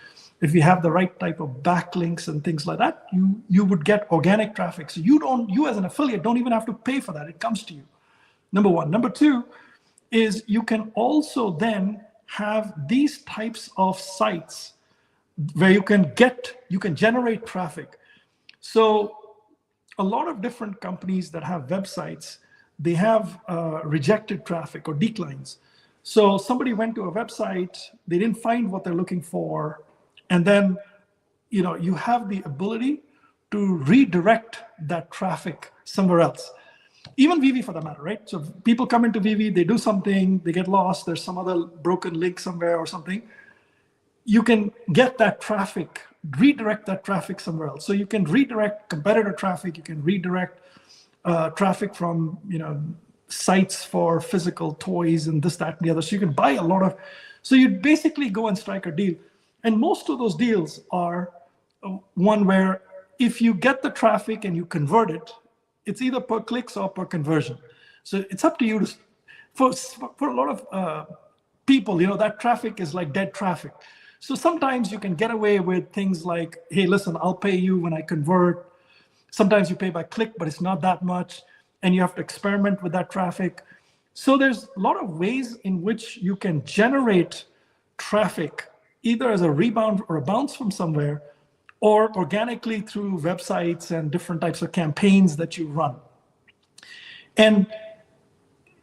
if you have the right type of backlinks and things like that, you would get organic traffic. So you as an affiliate don't even have to pay for that. It comes to you. Number one. Number two is you can also then have these types of sites where you can generate traffic. So a lot of different companies that have websites, they have rejected traffic or declines. So somebody went to a website, they didn't find what they're looking for, and then, you know, you have the ability to redirect that traffic somewhere else. Even VeVe for that matter, right? So people come into VeVe, they do something, they get lost, there's some other broken link somewhere or something. You can get that traffic, redirect that traffic somewhere else. So you can redirect competitor traffic, you can redirect traffic from, you know, sites for physical toys and this, that, and the other. So you can buy a lot of, so you basically go and strike a deal. And most of those deals are one where if you get the traffic and you convert it, it's either per clicks or per conversion. So it's up to you to, for a lot of people, you know, that traffic is like dead traffic. So sometimes you can get away with things like, hey, listen, I'll pay you when I convert. Sometimes you pay by click, but it's not that much. And you have to experiment with that traffic. So there's a lot of ways in which you can generate traffic, either as a rebound or a bounce from somewhere, or organically through websites and different types of campaigns that you run. And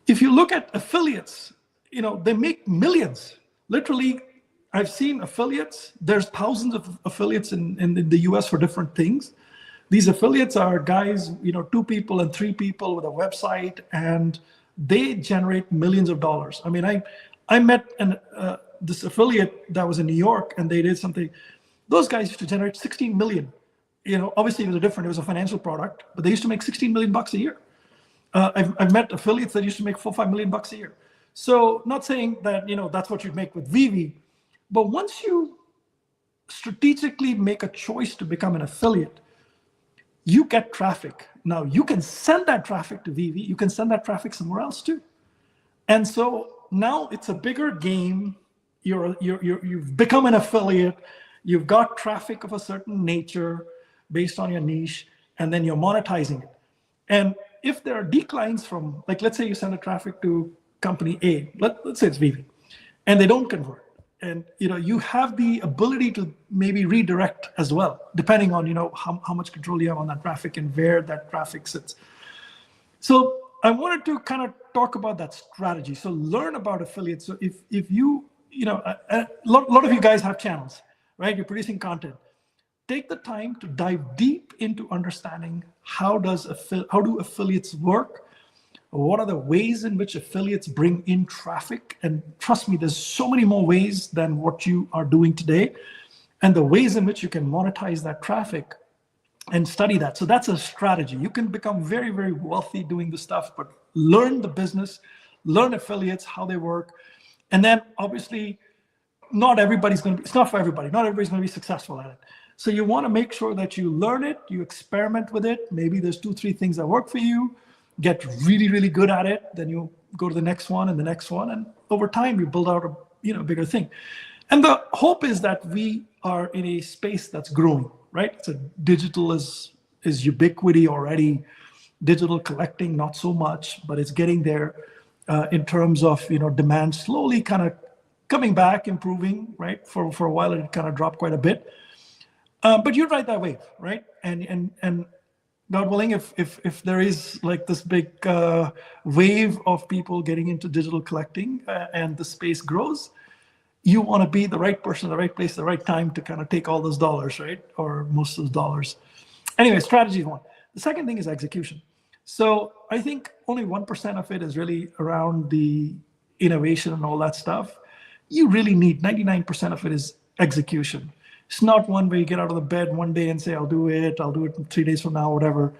if you look at affiliates, you know, they make millions. Literally, I've seen affiliates, there's thousands of affiliates in the US for different things. These affiliates are guys, you know, 2 people and 3 people with a website, and they generate millions of dollars. I mean, I met this affiliate that was in New York, and they did something. Those guys used to generate 16 million. You know, obviously it was a financial product, but they used to make 16 million bucks a year. I've met affiliates that used to make $4-5 million bucks a year. So not saying that, you know, that's what you'd make with VeVe, But once you strategically make a choice to become an affiliate, you get traffic. Now you can send that traffic to VeVe. You can send that traffic somewhere else too. And so now it's a bigger game. You've become an affiliate. You've got traffic of a certain nature based on your niche, and then you're monetizing it. And if there are declines from, like, let's say you send a traffic to company A, let's say it's VeVe, and they don't convert, and you have the ability to maybe redirect as well, depending on how much control you have on that traffic and where that traffic sits. So I wanted to kind of talk about that strategy. So learn about affiliates. So if you a lot of you guys have channels, right? You're producing content. Take the time to dive deep into understanding how do affiliates work? What are the ways in which affiliates bring in traffic? And trust me, there's so many more ways than what you are doing today. And the ways in which you can monetize that traffic and study that. So that's a strategy. You can become very, very wealthy doing this stuff, but learn the business, learn affiliates, how they work. And then obviously, it's not for everybody. Not everybody's going to be successful at it. So you want to make sure that you learn it, you experiment with it. Maybe there's 2-3 things that work for you. Get really, really good at it. Then you go to the next one and the next one. And over time, you build out a bigger thing. And the hope is that we are in a space that's growing, right? So digital is ubiquity already. Digital collecting, not so much, but it's getting there in terms of, demand slowly kind of coming back, improving, right? For a while, it kind of dropped quite a bit. But you'd ride that wave, right? And God willing, if there is like this big wave of people getting into digital collecting and the space grows, you want to be the right person, the right place, the right time to kind of take all those dollars, right? Or most of those dollars. Anyway, strategy is one. The second thing is execution. So I think only 1% of it is really around the innovation and all that stuff. You really need 99% of it is execution. It's not one where you get out of the bed one day and say, I'll do it 3 days from now, whatever.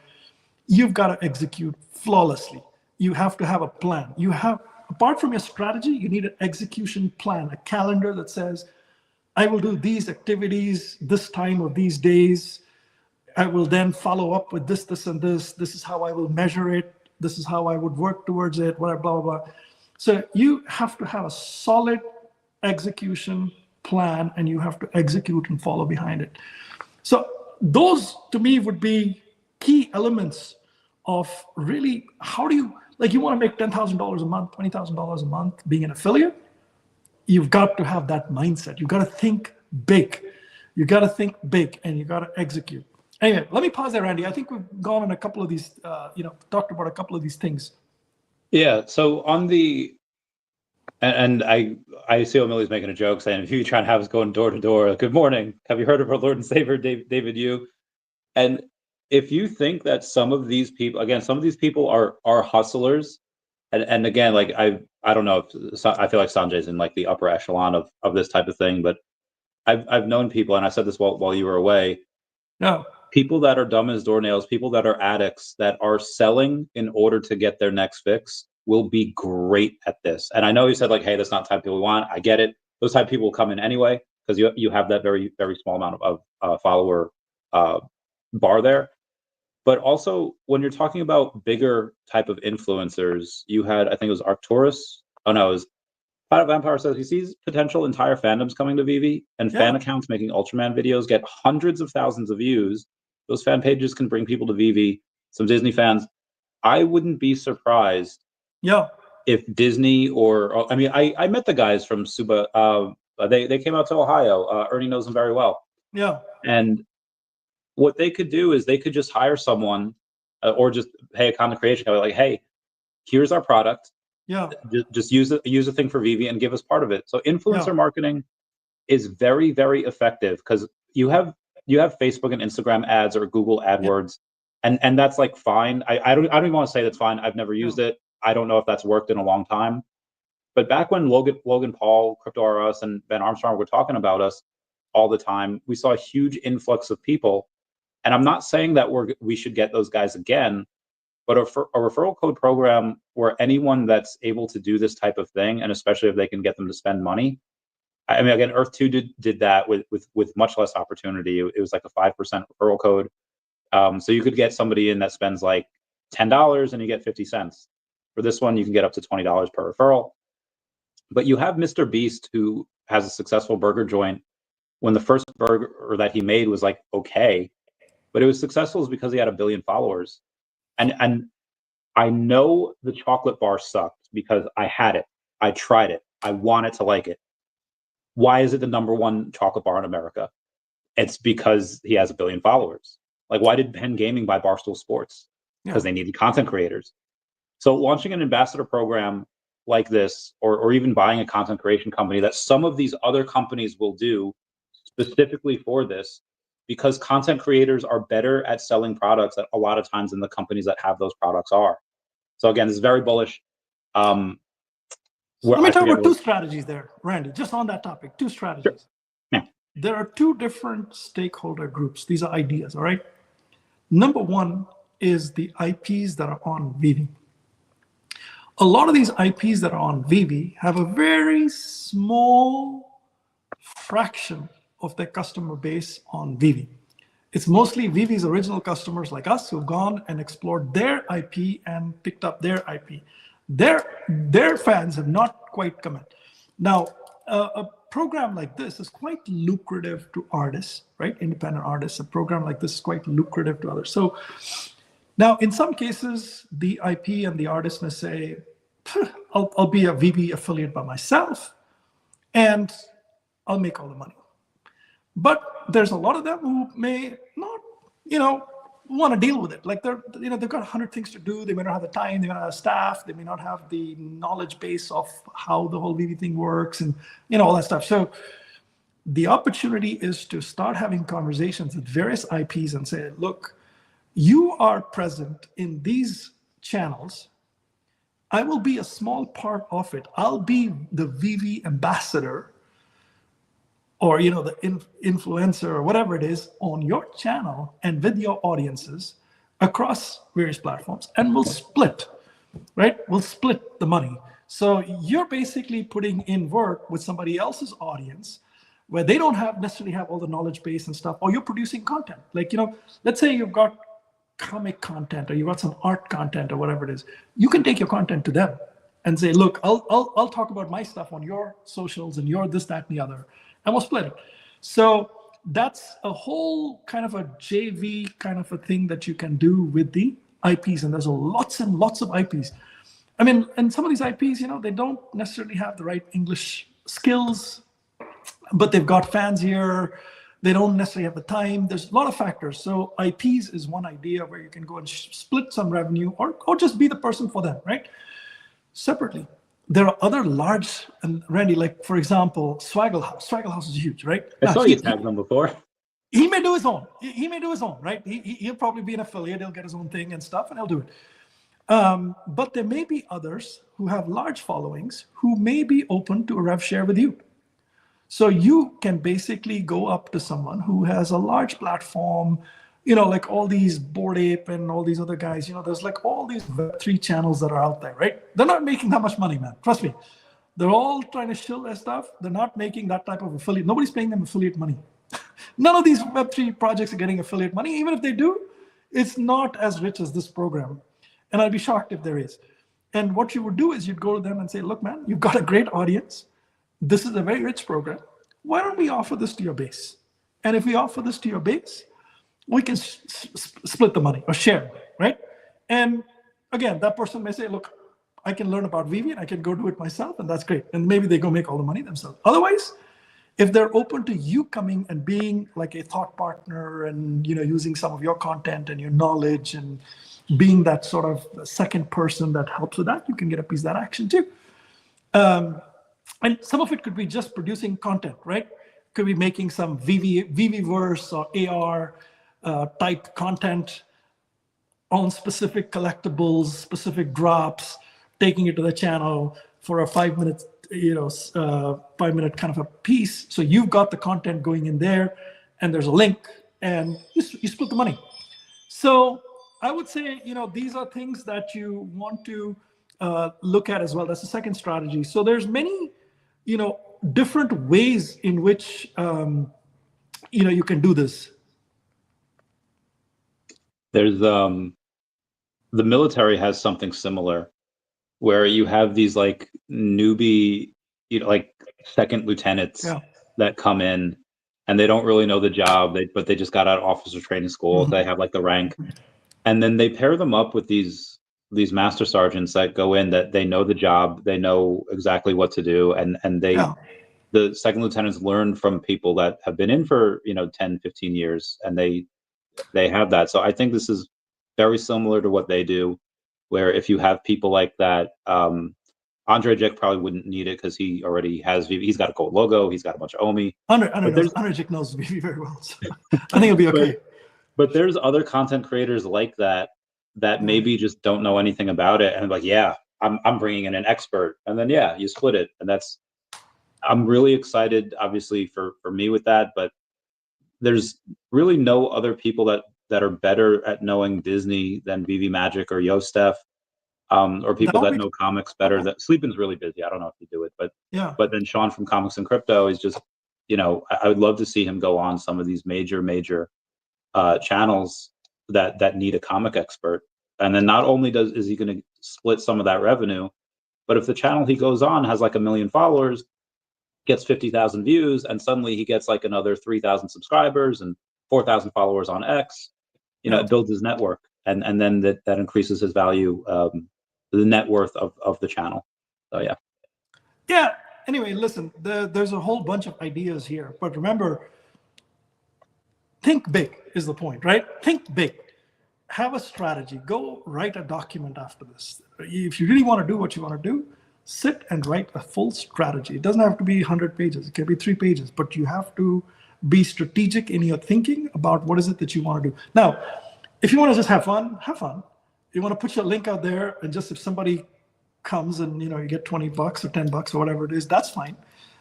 You've got to execute flawlessly. You have to have a plan. Apart from your strategy, you need an execution plan, a calendar that says, I will do these activities this time of these days. I will then follow up with this, and this. This is how I will measure it. This is how I would work towards it, whatever, blah, blah, blah. So you have to have a solid execution plan, and you have to execute and follow behind it. So those, to me, would be key elements of really how do you, like, you want to make $10,000 a month, $20,000 a month being an affiliate. You've got to have that mindset. You've got to think big. You got to think big, and you got to execute. Anyway, let me pause there, Randy. I think we've gone on a couple of these, talked about a couple of these things. Yeah. So on the, and I see Emily's making a joke saying, if you try and have us going door to door, good morning, have you heard of our Lord and Savior, David Yu? And if you think that some of these people are hustlers, and again, like I don't know if I feel like Sanjay's in like the upper echelon of this type of thing, but I've known people, and I said this while you were away. No. People that are dumb as doornails, people that are addicts that are selling in order to get their next fix will be great at this. And I know you said like, hey, that's not the type of people we want. I get it. Those type of people will come in anyway because you have that very, very small amount of follower bar there. But also when you're talking about bigger type of influencers, you had, I think it was Arcturus. Oh no, it was Planet Vampire says he sees potential entire fandoms coming to VeVe and fan accounts making Ultraman videos get hundreds of thousands of views. Those fan pages can bring people to VeVe, some Disney fans. I wouldn't be surprised if Disney or I mean, I met the guys from Suba. They came out to Ohio. Ernie knows them very well. Yeah. And what they could do is they could just hire someone or just pay a content creation company like, hey, here's our product. Yeah. Just use a thing for VeVe and give us part of it. So influencer marketing is very, very effective because you have Facebook and Instagram ads or Google AdWords, and that's like fine. I don't even want to say that's fine. I've never used it. I don't know if that's worked in a long time. But back when Logan Paul, Crypto RS, and Ben Armstrong were talking about us all the time, we saw a huge influx of people. And I'm not saying that we should get those guys again, but a referral code program where anyone that's able to do this type of thing, and especially if they can get them to spend money, I mean, again, Earth 2 did that with much less opportunity. It was like a 5% referral code. So you could get somebody in that spends like $10 and you get 50 cents. For this one, you can get up to $20 per referral. But you have Mr. Beast, who has a successful burger joint. When the first burger that he made was like okay, but it was successful is because he had 1 billion followers. And I know the chocolate bar sucked because I had it. I tried it. I wanted to like it. Why is it the #1 chocolate bar in America? It's because he has 1 billion followers. Like, why did Penn Gaming buy Barstool Sports? Because they needed content creators. So launching an ambassador program like this, or even buying a content creation company that some of these other companies will do specifically for this, because content creators are better at selling products a lot of times than the companies that have those products are. So again, this is very bullish. Let me talk about 2 strategies there, Randy, just on that topic, 2 strategies. Sure. Yeah. There are 2 different stakeholder groups. These are ideas, all right? Number 1 is the IPs that are on VeVe. A lot of these IPs that are on VeVe have a very small fraction of their customer base on VeVe. It's mostly VeVe's original customers like us who've gone and explored their IP and picked up their IP. Their fans have not quite come in. Now, a program like this is quite lucrative to artists, right? Independent artists. A program like this is quite lucrative to others. So now, in some cases, the IP and the artist may say, I'll be a VeVe affiliate by myself, and I'll make all the money. But there's a lot of them who may not, want to deal with it. Like they've got 100 things to do. They may not have the time. They may not have staff. They may not have the knowledge base of how the whole VeVe thing works, and all that stuff. So the opportunity is to start having conversations with various IPs and say, look, you are present in these channels. I will be a small part of it. I'll be the VeVe ambassador, or the influencer, or whatever it is, on your channel and with your audiences across various platforms, and we'll split, right? We'll split the money. So you're basically putting in work with somebody else's audience where they don't necessarily have all the knowledge base and stuff, or you're producing content. Like, let's say you've got comic content, or you've got some art content, or whatever it is. You can take your content to them and say, look, I'll talk about my stuff on your socials and your this, that, and the other, and we'll split it. So that's a whole kind of a JV kind of a thing that you can do with the IPs, and there's lots and lots of IPs. I mean, and some of these IPs, they don't necessarily have the right English skills, but they've got fans here. They don't necessarily have the time. There's a lot of factors. So IPs is one idea where you can go and split some revenue, or just be the person for them, right? Separately. There are other large, and Randy, like for example, Swaggle House. Swaggle House is huge, right? I saw you tag them before. He may do his own. He may do his own, right? He'll probably be an affiliate. He'll get his own thing and stuff, and he'll do it. But there may be others who have large followings who may be open to a rev share with you. So you can basically go up to someone who has a large platform, like all these Bored Ape and all these other guys, there's like all these Web3 channels that are out there, right? They're not making that much money, man. Trust me. They're all trying to shill their stuff. They're not making that type of affiliate. Nobody's paying them affiliate money. None of these Web3 projects are getting affiliate money. Even if they do, it's not as rich as this program. And I'd be shocked if there is. And what you would do is you'd go to them and say, look, man, you've got a great audience. This is a very rich program. Why don't we offer this to your base? And if we offer this to your base, we can split the money or share, right? And again, that person may say, look, I can learn about VeVe and I can go do it myself, and that's great. And maybe they go make all the money themselves. Otherwise, if they're open to you coming and being like a thought partner and using some of your content and your knowledge and being that sort of second person that helps with that, you can get a piece of that action too. And some of it could be just producing content, right? Could be making some VeVeVerse or AR type content on specific collectibles, specific drops, taking it to the channel for a 5 minute, 5 minute kind of a piece. So you've got the content going in there, and there's a link, and you split the money. So I would say, these are things that you want to look at as well. That's the second strategy. So there's many, different ways in which you can do this. There's the military has something similar where you have these like newbie, like second lieutenants that come in and they don't really know the job, but they just got out of officer training school. They have like the rank, and then they pair them up with these master sergeants that go in that they know the job, they know exactly what to do, and the second lieutenants learn from people that have been in for 10, 15 years, and they have that. So I think this is very similar to what they do, where if you have people like that, Andre Jek probably wouldn't need it because he already has VeVe. He's got a gold logo. He's got a bunch of OMI. Andre Jek knows VeVe very well, so I think it'll be okay. But there's other content creators like that maybe just don't know anything about it, and like, yeah, I'm bringing in an expert, and then you split it, and I'm really excited, obviously for me with that. But there's really no other people that are better at knowing Disney than VeVe Magic or Yostef. Or people that know comics better. That Sleepin's really busy. I don't know if you do it, but But then Sean from Comics and Crypto is just, I would love to see him go on some of these major channels that need a comic expert. And then not only is he going to split some of that revenue, but if the channel he goes on has like 1 million followers, gets 50,000 views, and suddenly he gets like another 3,000 subscribers and 4,000 followers on X, it builds his network, and then that increases his value. The net worth of the channel. So yeah. Anyway, listen, there's a whole bunch of ideas here, but remember, think big is the point, right? Think big. Have a strategy. Go write a document after this. If you really want to do what you want to do, sit and write a full strategy. It doesn't have to be 100 pages. It can be 3 pages, but you have to be strategic in your thinking about what is it that you want to do. Now, if you want to just have fun, have fun. You want to put your link out there, and just if somebody comes and you get $20 or $10 or whatever it is, that's fine.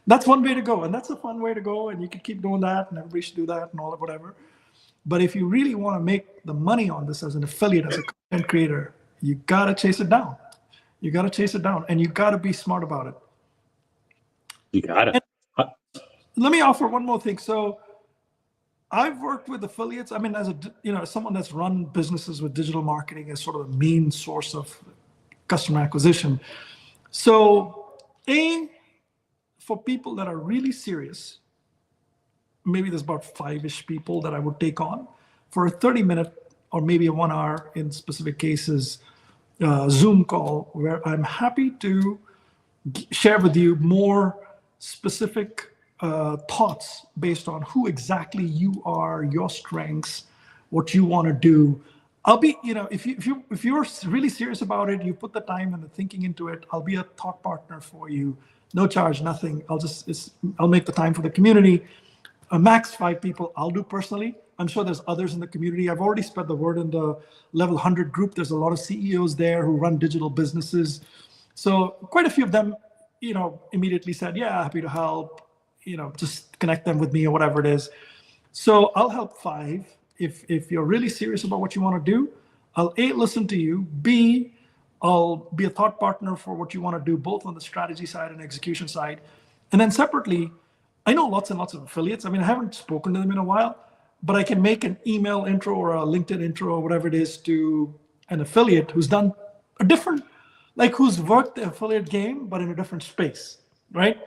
That's one way to go, and that's a fun way to go, and you can keep doing that, and everybody should do that and all that, whatever. But if you really want to make the money on this as an affiliate, as a content creator, you got to chase it down. You got to chase it down, and you got to be smart about it. You got it. Let me offer one more thing. So I've worked with affiliates. I mean, as someone that's run businesses with digital marketing as sort of the main source of customer acquisition. So, for people that are really serious, maybe there's about 5-ish people that I would take on for a 30-minute or maybe a 1 hour in specific cases Zoom call, where I'm happy to share with you more specific thoughts based on who exactly you are, your strengths, what you want to do. I'll be, if you're really serious about it, you put the time and the thinking into it, I'll be a thought partner for you. No charge, nothing. I'll make the time for the community. A max 5 people I'll do personally. I'm sure there's others in the community. I've already spread the word in the level 100 group. There's a lot of CEOs there who run digital businesses. So quite a few of them, immediately said, yeah, happy to help. Just connect them with me or whatever it is. So I'll help 5. If you're really serious about what you want to do, I'll A, listen to you. B, I'll be a thought partner for what you want to do, both on the strategy side and execution side. And then separately, I know lots and lots of affiliates. I mean, I haven't spoken to them in a while, but I can make an email intro or a LinkedIn intro or whatever it is to an affiliate who's done a different, who's worked the affiliate game, but in a different space, right?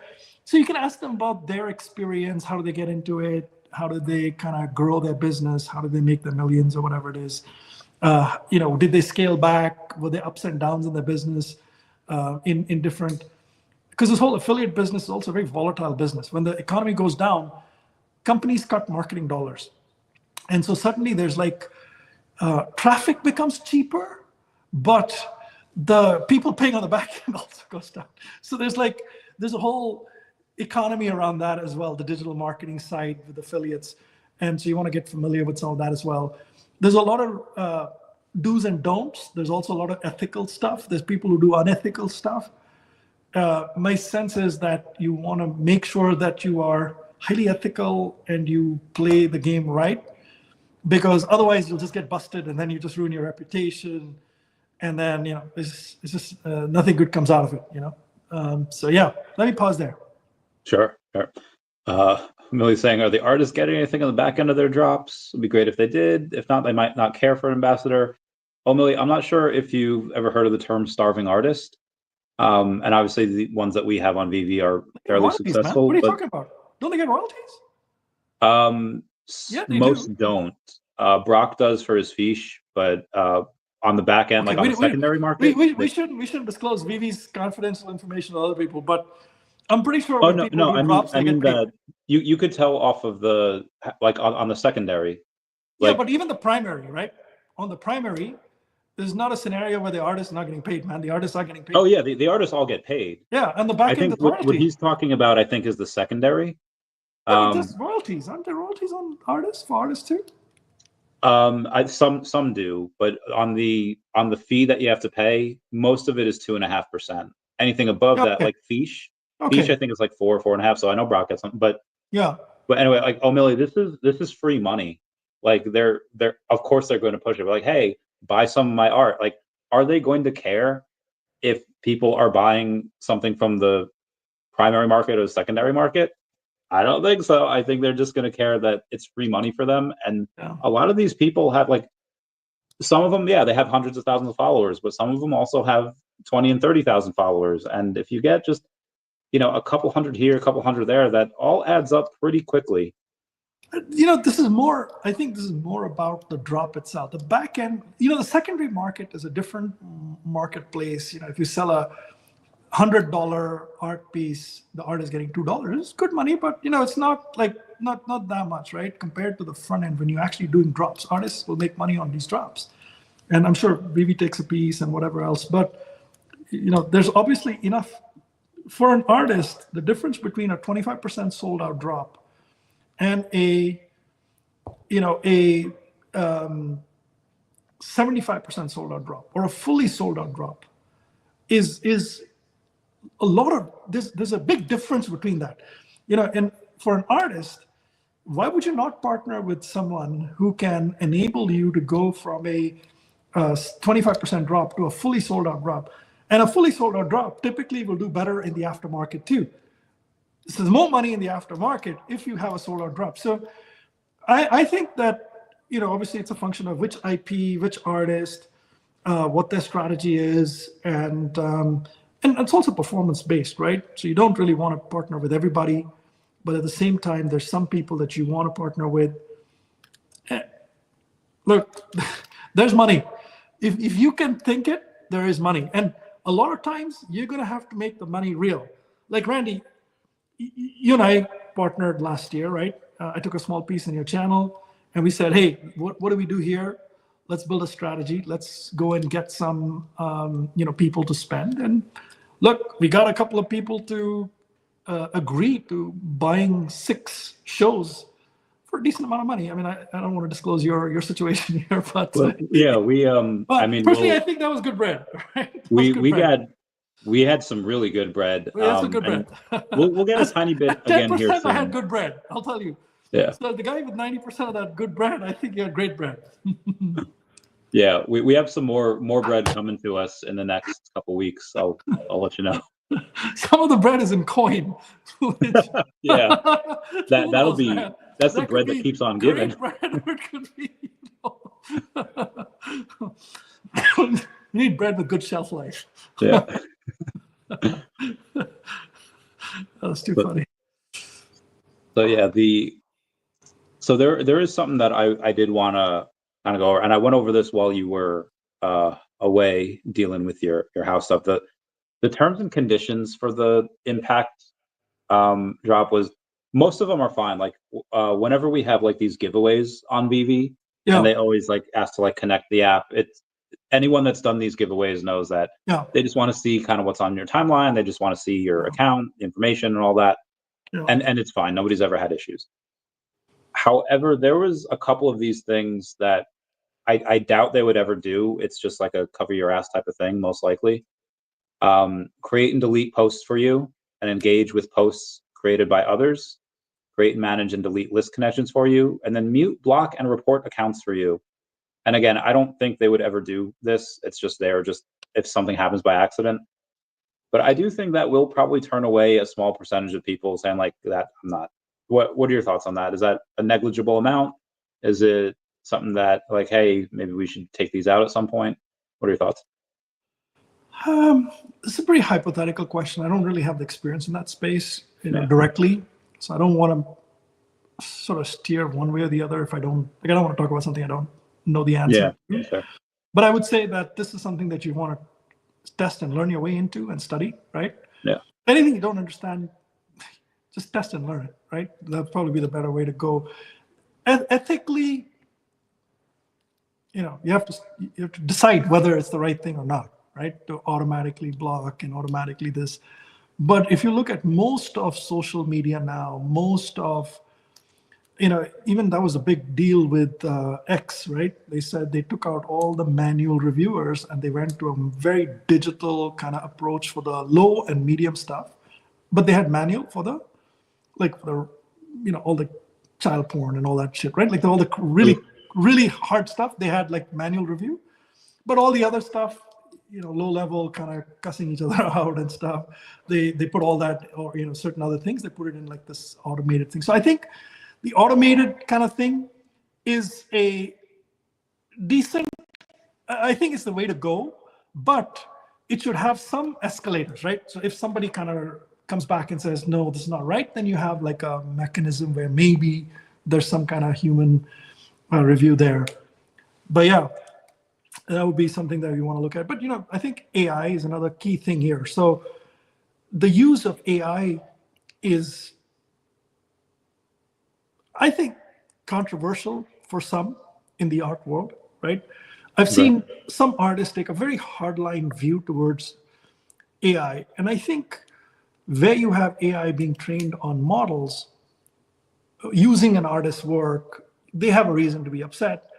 So you can ask them about their experience. How do they get into it? How do they kind of grow their business? How do they make the millions or whatever it is? Did they scale back? Were there ups and downs in their business in different? Because this whole affiliate business is also a very volatile business. When the economy goes down, companies cut marketing dollars. And so suddenly there's traffic becomes cheaper, but the people paying on the back end also goes down. So there's a whole economy around that as well, the digital marketing side with affiliates. And so you want to get familiar with some of that as well. There's a lot of do's and don'ts. There's also a lot of ethical stuff. There's people who do unethical stuff. My sense is that you want to make sure that you are highly ethical and you play the game right, because otherwise you'll just get busted and then you just ruin your reputation. And then, it's just nothing good comes out of it, So yeah, let me pause there. Sure. Sure. Millie's saying, are the artists getting anything on the back end of their drops? It'd be great if they did. If not, they might not care for an ambassador. Oh, Millie, I'm not sure if you've ever heard of the term starving artist. And obviously the ones that we have on VeVe are fairly royalties, man. successful. What are you but, talking about? Don't they get royalties? Yeah, they most do. don't. Brock does for his fiche, but on the back end, Okay, like on the secondary market. We shouldn't disclose VeVe's confidential information to other people, but I'm pretty sure Oh when no, people no, do I mean, drops, they get paid. that you could tell off of the like on the secondary. Yeah, Like, but even the primary, right? On the primary, there's not a scenario where the artist is not getting paid, man. The artists are getting paid. oh yeah, the artists all get paid. Yeah, and the back I end think is what royalty. he's talking about, I think, is the secondary. Yeah, but there's royalties. Aren't there royalties on artists for artists too? Some do, but on the fee that you have to pay, most of it is 2.5%. Anything above that, like fiche, I think is like 4.5. So I know Brock gets something, but yeah. But anyway, like, oh, Millie, this is free money. Like they're of course they're going to push it. But like, hey, buy some of my art. Like, are they going to care if people are buying something from the primary market or the secondary market? I don't think so. I think they're just going to care that it's free money for them. And a lot of these people have, like, some of them, yeah, they have hundreds of thousands of followers, but some of them also have 20 and 30,000 followers. And if you get just, a couple hundred here, a couple hundred there, that all adds up pretty quickly. I think this is more about the drop itself. The back end, the secondary market is a different marketplace. If you sell a $100 art piece, the art is getting $2. It's good money, but it's not like not that much, right? Compared to the front end, when you're actually doing drops, artists will make money on these drops, and I'm sure VeVe takes a piece and whatever else. But there's obviously enough for an artist. The difference between a 25% sold out drop and a 75% sold out drop or a fully sold out drop is a lot of there's a big difference between that. And for an artist, why would you not partner with someone who can enable you to go from a 25% drop to a fully sold out drop? And a fully sold out drop typically will do better in the aftermarket too. So there's more money in the aftermarket if you have a sold out drop. So I think that obviously it's a function of which IP, which artist, what their strategy is, and it's also performance based, right? So you don't really want to partner with everybody, but at the same time, there's some people that you want to partner with. Look, there's money. If you can think it, there is money. And a lot of times you're going to have to make the money real. Like Randy, you and I partnered last year, right? I took a small piece in your channel and we said, hey, what do we do here? Let's build a strategy. Let's go and get some, people to spend. And look, we got a couple of people to agree to buying 6 shows for a decent amount of money. I mean, I don't want to disclose your situation here, but yeah, we I mean, personally, I think that was good bread. Right? We had some really good bread. We had some good bread. We'll get a tiny bit again here soon. I had good bread. I'll tell you. Yeah. So the guy with 90% of that good bread, I think you had great bread. Yeah, we have some more bread coming to us in the next couple weeks. I'll let you know. Some of the bread is in coin. Which, yeah, that'll be man. That's the bread that keeps on giving. Bread, it could be, you need bread with good shelf life. Yeah. That's too funny. So yeah, so there is something that I did want to kind of go over, and I went over this while you were away dealing with your house stuff. The terms and conditions for the impact drop was, most of them are fine. Like whenever we have like these giveaways on VeVe, and they always like ask to like connect the app. It's anyone that's done these giveaways knows that they just want to see kind of what's on your timeline. They just want to see your account information and all that, and it's fine. Nobody's ever had issues. However, there was a couple of these things that I doubt they would ever do. It's just like a cover your ass type of thing, most likely. Create and delete posts for you and engage with posts created by others. Create, manage, and delete list connections for you, and then mute, block, and report accounts for you. And again, I don't think they would ever do this. It's just there just if something happens by accident. But I do think that will probably turn away a small percentage of people saying like that. I'm not. What are your thoughts on that? Is that a negligible amount? Is it something that like, hey, maybe we should take these out at some point? What are your thoughts? It's a pretty hypothetical question. I don't really have the experience in that space, Yeah. directly. So I don't want to sort of steer one way or the other if I don't want to talk about something I don't know the answer to. Fair. But I would say that this is something that you want to test and learn your way into and study, right? Yeah. Anything you don't understand, just test and learn it, right? That'd probably be the better way to go. Ethically, you have to decide whether it's the right thing or not, right? To automatically block and automatically this. But if you look at most of social media now, most of, even that was a big deal with X, right? They said they took out all the manual reviewers and they went to a very digital kind of approach for the low and medium stuff. But they had manual for the, all the child porn and all that shit, right? Like all the really, really hard stuff, they had like manual review. But all the other stuff, low level kind of cussing each other out and stuff, they put all that, or certain other things, they put it in like this automated thing. So I think the automated kind of thing is a decent, I think it's the way to go, but it should have some escalators, right? So if somebody kind of comes back and says, no, this is not right, then you have like a mechanism where maybe there's some kind of human review there. But yeah, that would be something that you want to look at. But I think AI is another key thing here. So the use of AI is, I think, controversial for some in the art world, right? I've seen some artists take a very hardline view towards AI. And I think where you have AI being trained on models, using an artist's work, they have a reason to be upset.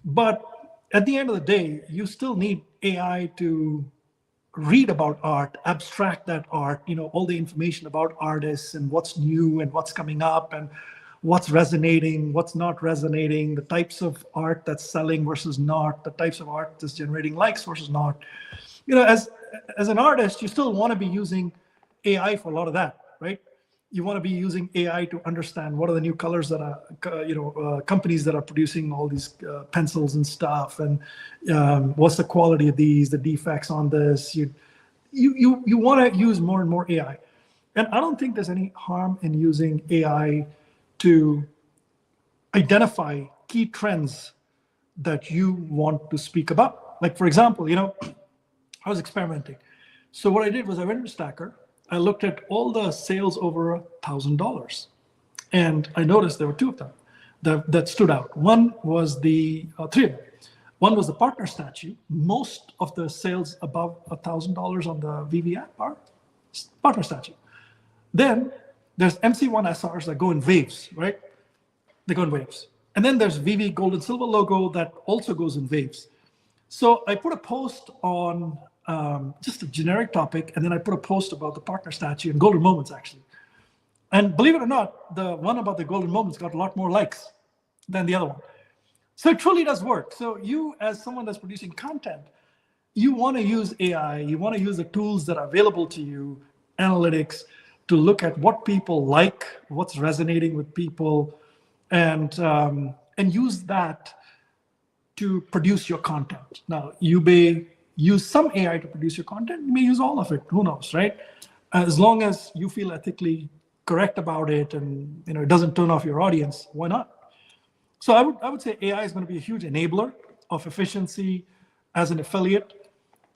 But at the end of the day, you still need AI to read about art, abstract that art, all the information about artists and what's new and what's coming up and what's resonating, what's not resonating, the types of art that's selling versus not, the types of art that's generating likes versus not. As an artist, you still want to be using AI for a lot of that, right? You want to be using AI to understand what are the new colors that are, companies that are producing all these pencils and stuff, and what's the quality of these, the defects on this. You want to use more and more AI, and I don't think there's any harm in using AI to identify key trends that you want to speak about. Like for example, I was experimenting. So what I did was I went to Stacker. I looked at all the sales over $1,000, and I noticed there were two of them that stood out. One was three of them. One was the partner statue. Most of the sales above $1,000 on the VeVe app are partner statue. Then there's MC1 SRs that go in waves, right? They go in waves. And then there's VeVe gold and silver logo that also goes in waves. So I put a post on just a generic topic, and then I put a post about the partner statue and golden moments, actually. And believe it or not, the one about the golden moments got a lot more likes than the other one. So it truly does work. So you, as someone that's producing content, you want to use AI, you want to use the tools that are available to you, analytics, to look at what people like, what's resonating with people, and use that to produce your content. Now, you may use some AI to produce your content, you may use all of it, who knows, right? As long as you feel ethically correct about it and it doesn't turn off your audience, why not? So I would say AI is going to be a huge enabler of efficiency as an affiliate.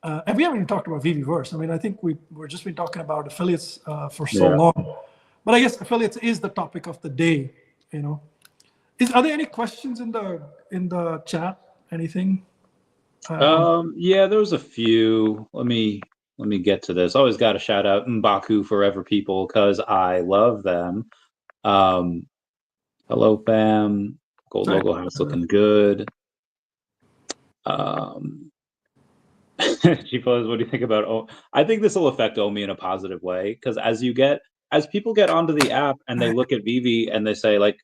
And we haven't even talked about VeVeVerse. I mean, I think we're just been talking about affiliates for so long. But I guess affiliates is the topic of the day, Are there any questions in the chat? Anything? Yeah, there was a few. Let me get to this. Always got to shout out M'Baku Forever People because I love them. Hello, fam. Gold logo house looking good. She poses, what do you think about I think this will affect OMI in a positive way because as people get onto the app and they look at VeVe and they say like,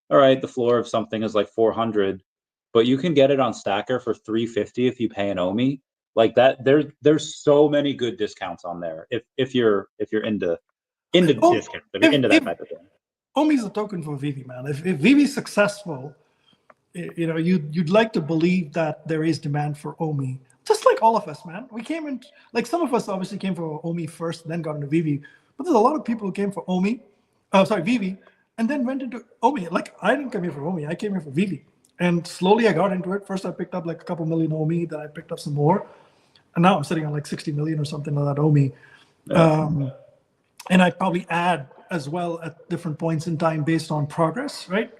all right, the floor of something is like 400, but you can get it on Stacker for 350 if you pay an OMI. like that. There's so many good discounts on there if you're into Oh, discounts, if you're into that type of thing. OMI is a token for VeVe, man. If VeVe is successful, you know, you'd like to believe that there is demand for OMI. Just like all of us, man. We came in, like some of us obviously came for OMI first, then got into VeVe. But there's a lot of people who came for VeVe, and then went into OMI. Like I didn't come here for OMI, I came here for VeVe. And slowly I got into it. First I picked up like a couple million OMI, then I picked up some more. And now I'm sitting on like 60 million or something like that OMI. Yeah. And I probably add as well at different points in time based on progress, right?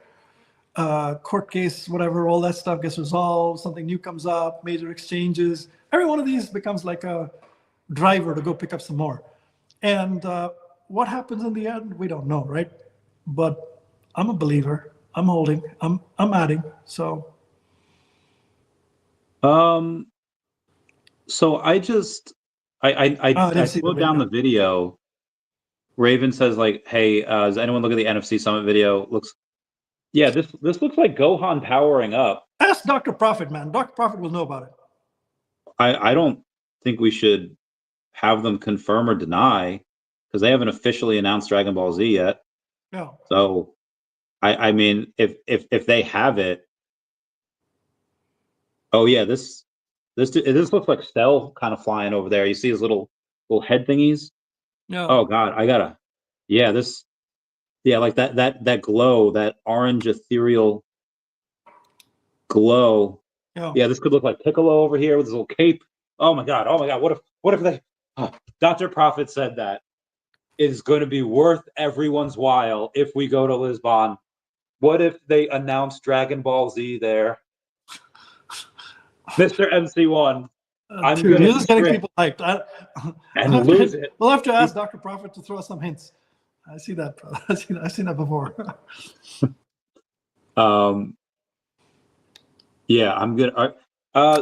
Court case, whatever, all that stuff gets resolved, something new comes up, major exchanges. Every one of these becomes like a driver to go pick up some more. And what happens in the end, we don't know, right? But I'm a believer. I'm holding. I'm adding. So. So I slowed down the video. Raven says like, "Hey, does anyone look at the NFC Summit video? This looks like Gohan powering up." Ask Dr. Profit, man. Dr. Profit will know about it. I don't think we should have them confirm or deny because they haven't officially announced Dragon Ball Z yet. No. So, I mean, if they have it, oh yeah, this looks like Cell kind of flying over there. You see his little head thingies. No. Oh God, like that glow, that orange ethereal glow. Yeah, this could look like Piccolo over here with his little cape. Oh my God. What if they? Dr. Prophet said that it is going to be worth everyone's while if we go to Lisbon. What if they announce Dragon Ball Z there? Mr. MC1. You're just getting people hyped. Lose it. We'll have to ask Dr. Prophet to throw some hints. I see that. I've seen that before. Yeah, I'm good.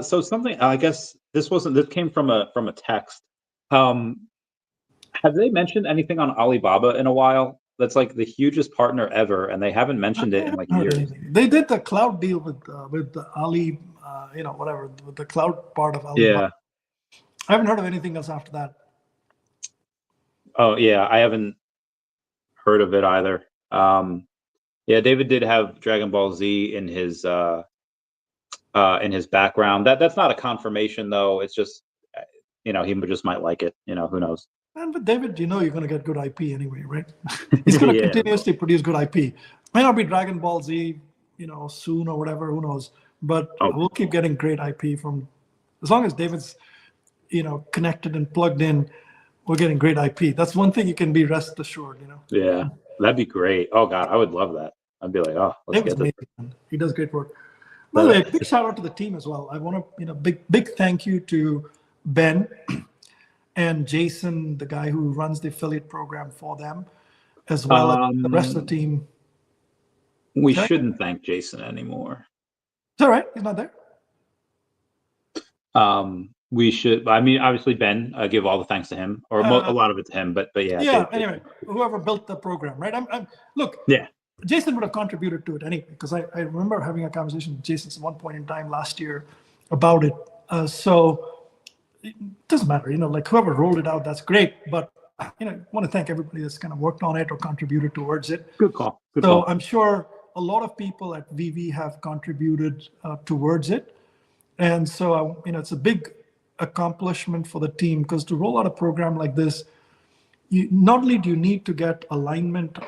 So something, I guess this came from a text. Have they mentioned anything on Alibaba in a while? That's like the hugest partner ever, and they haven't mentioned it in like years. Anything. They did the cloud deal with the Ali, whatever, with the cloud part of Alibaba. Yeah. I haven't heard of anything else after that. Oh yeah, I haven't heard of it either. Yeah, David did have Dragon Ball Z in his background. That's not a confirmation though. It's just he just might like it. Who knows? And with David, you're going to get good IP anyway, right? He's going to continuously produce good IP. May not be Dragon Ball Z, soon or whatever. Who knows? But we'll keep getting great IP from, as long as David's, connected and plugged in. We're getting great IP. That's one thing you can be rest assured. Yeah, that'd be great. Oh God, I would love that. I'd be like, let's get this. Amazing. He does great work. By the way, big shout out to the team as well. I want to, big thank you to Ben and Jason, the guy who runs the affiliate program for them, as well as the rest of the team. We shouldn't thank Jason anymore. It's all right. He's not there. We should. I mean, obviously, Ben, give all the thanks to him, or a lot of it to him. But yeah. Yeah. Anyway, whoever built the program, right? Look. Yeah. Jason would have contributed to it anyway, because I remember having a conversation with Jason at one point in time last year about it. So it doesn't matter, like whoever rolled it out, that's great. But I want to thank everybody that's kind of worked on it or contributed towards it. Good call. So I'm sure a lot of people at VeVe have contributed towards it, and so it's a big accomplishment for the team, because to roll out a program like this, not only do you need to get alignment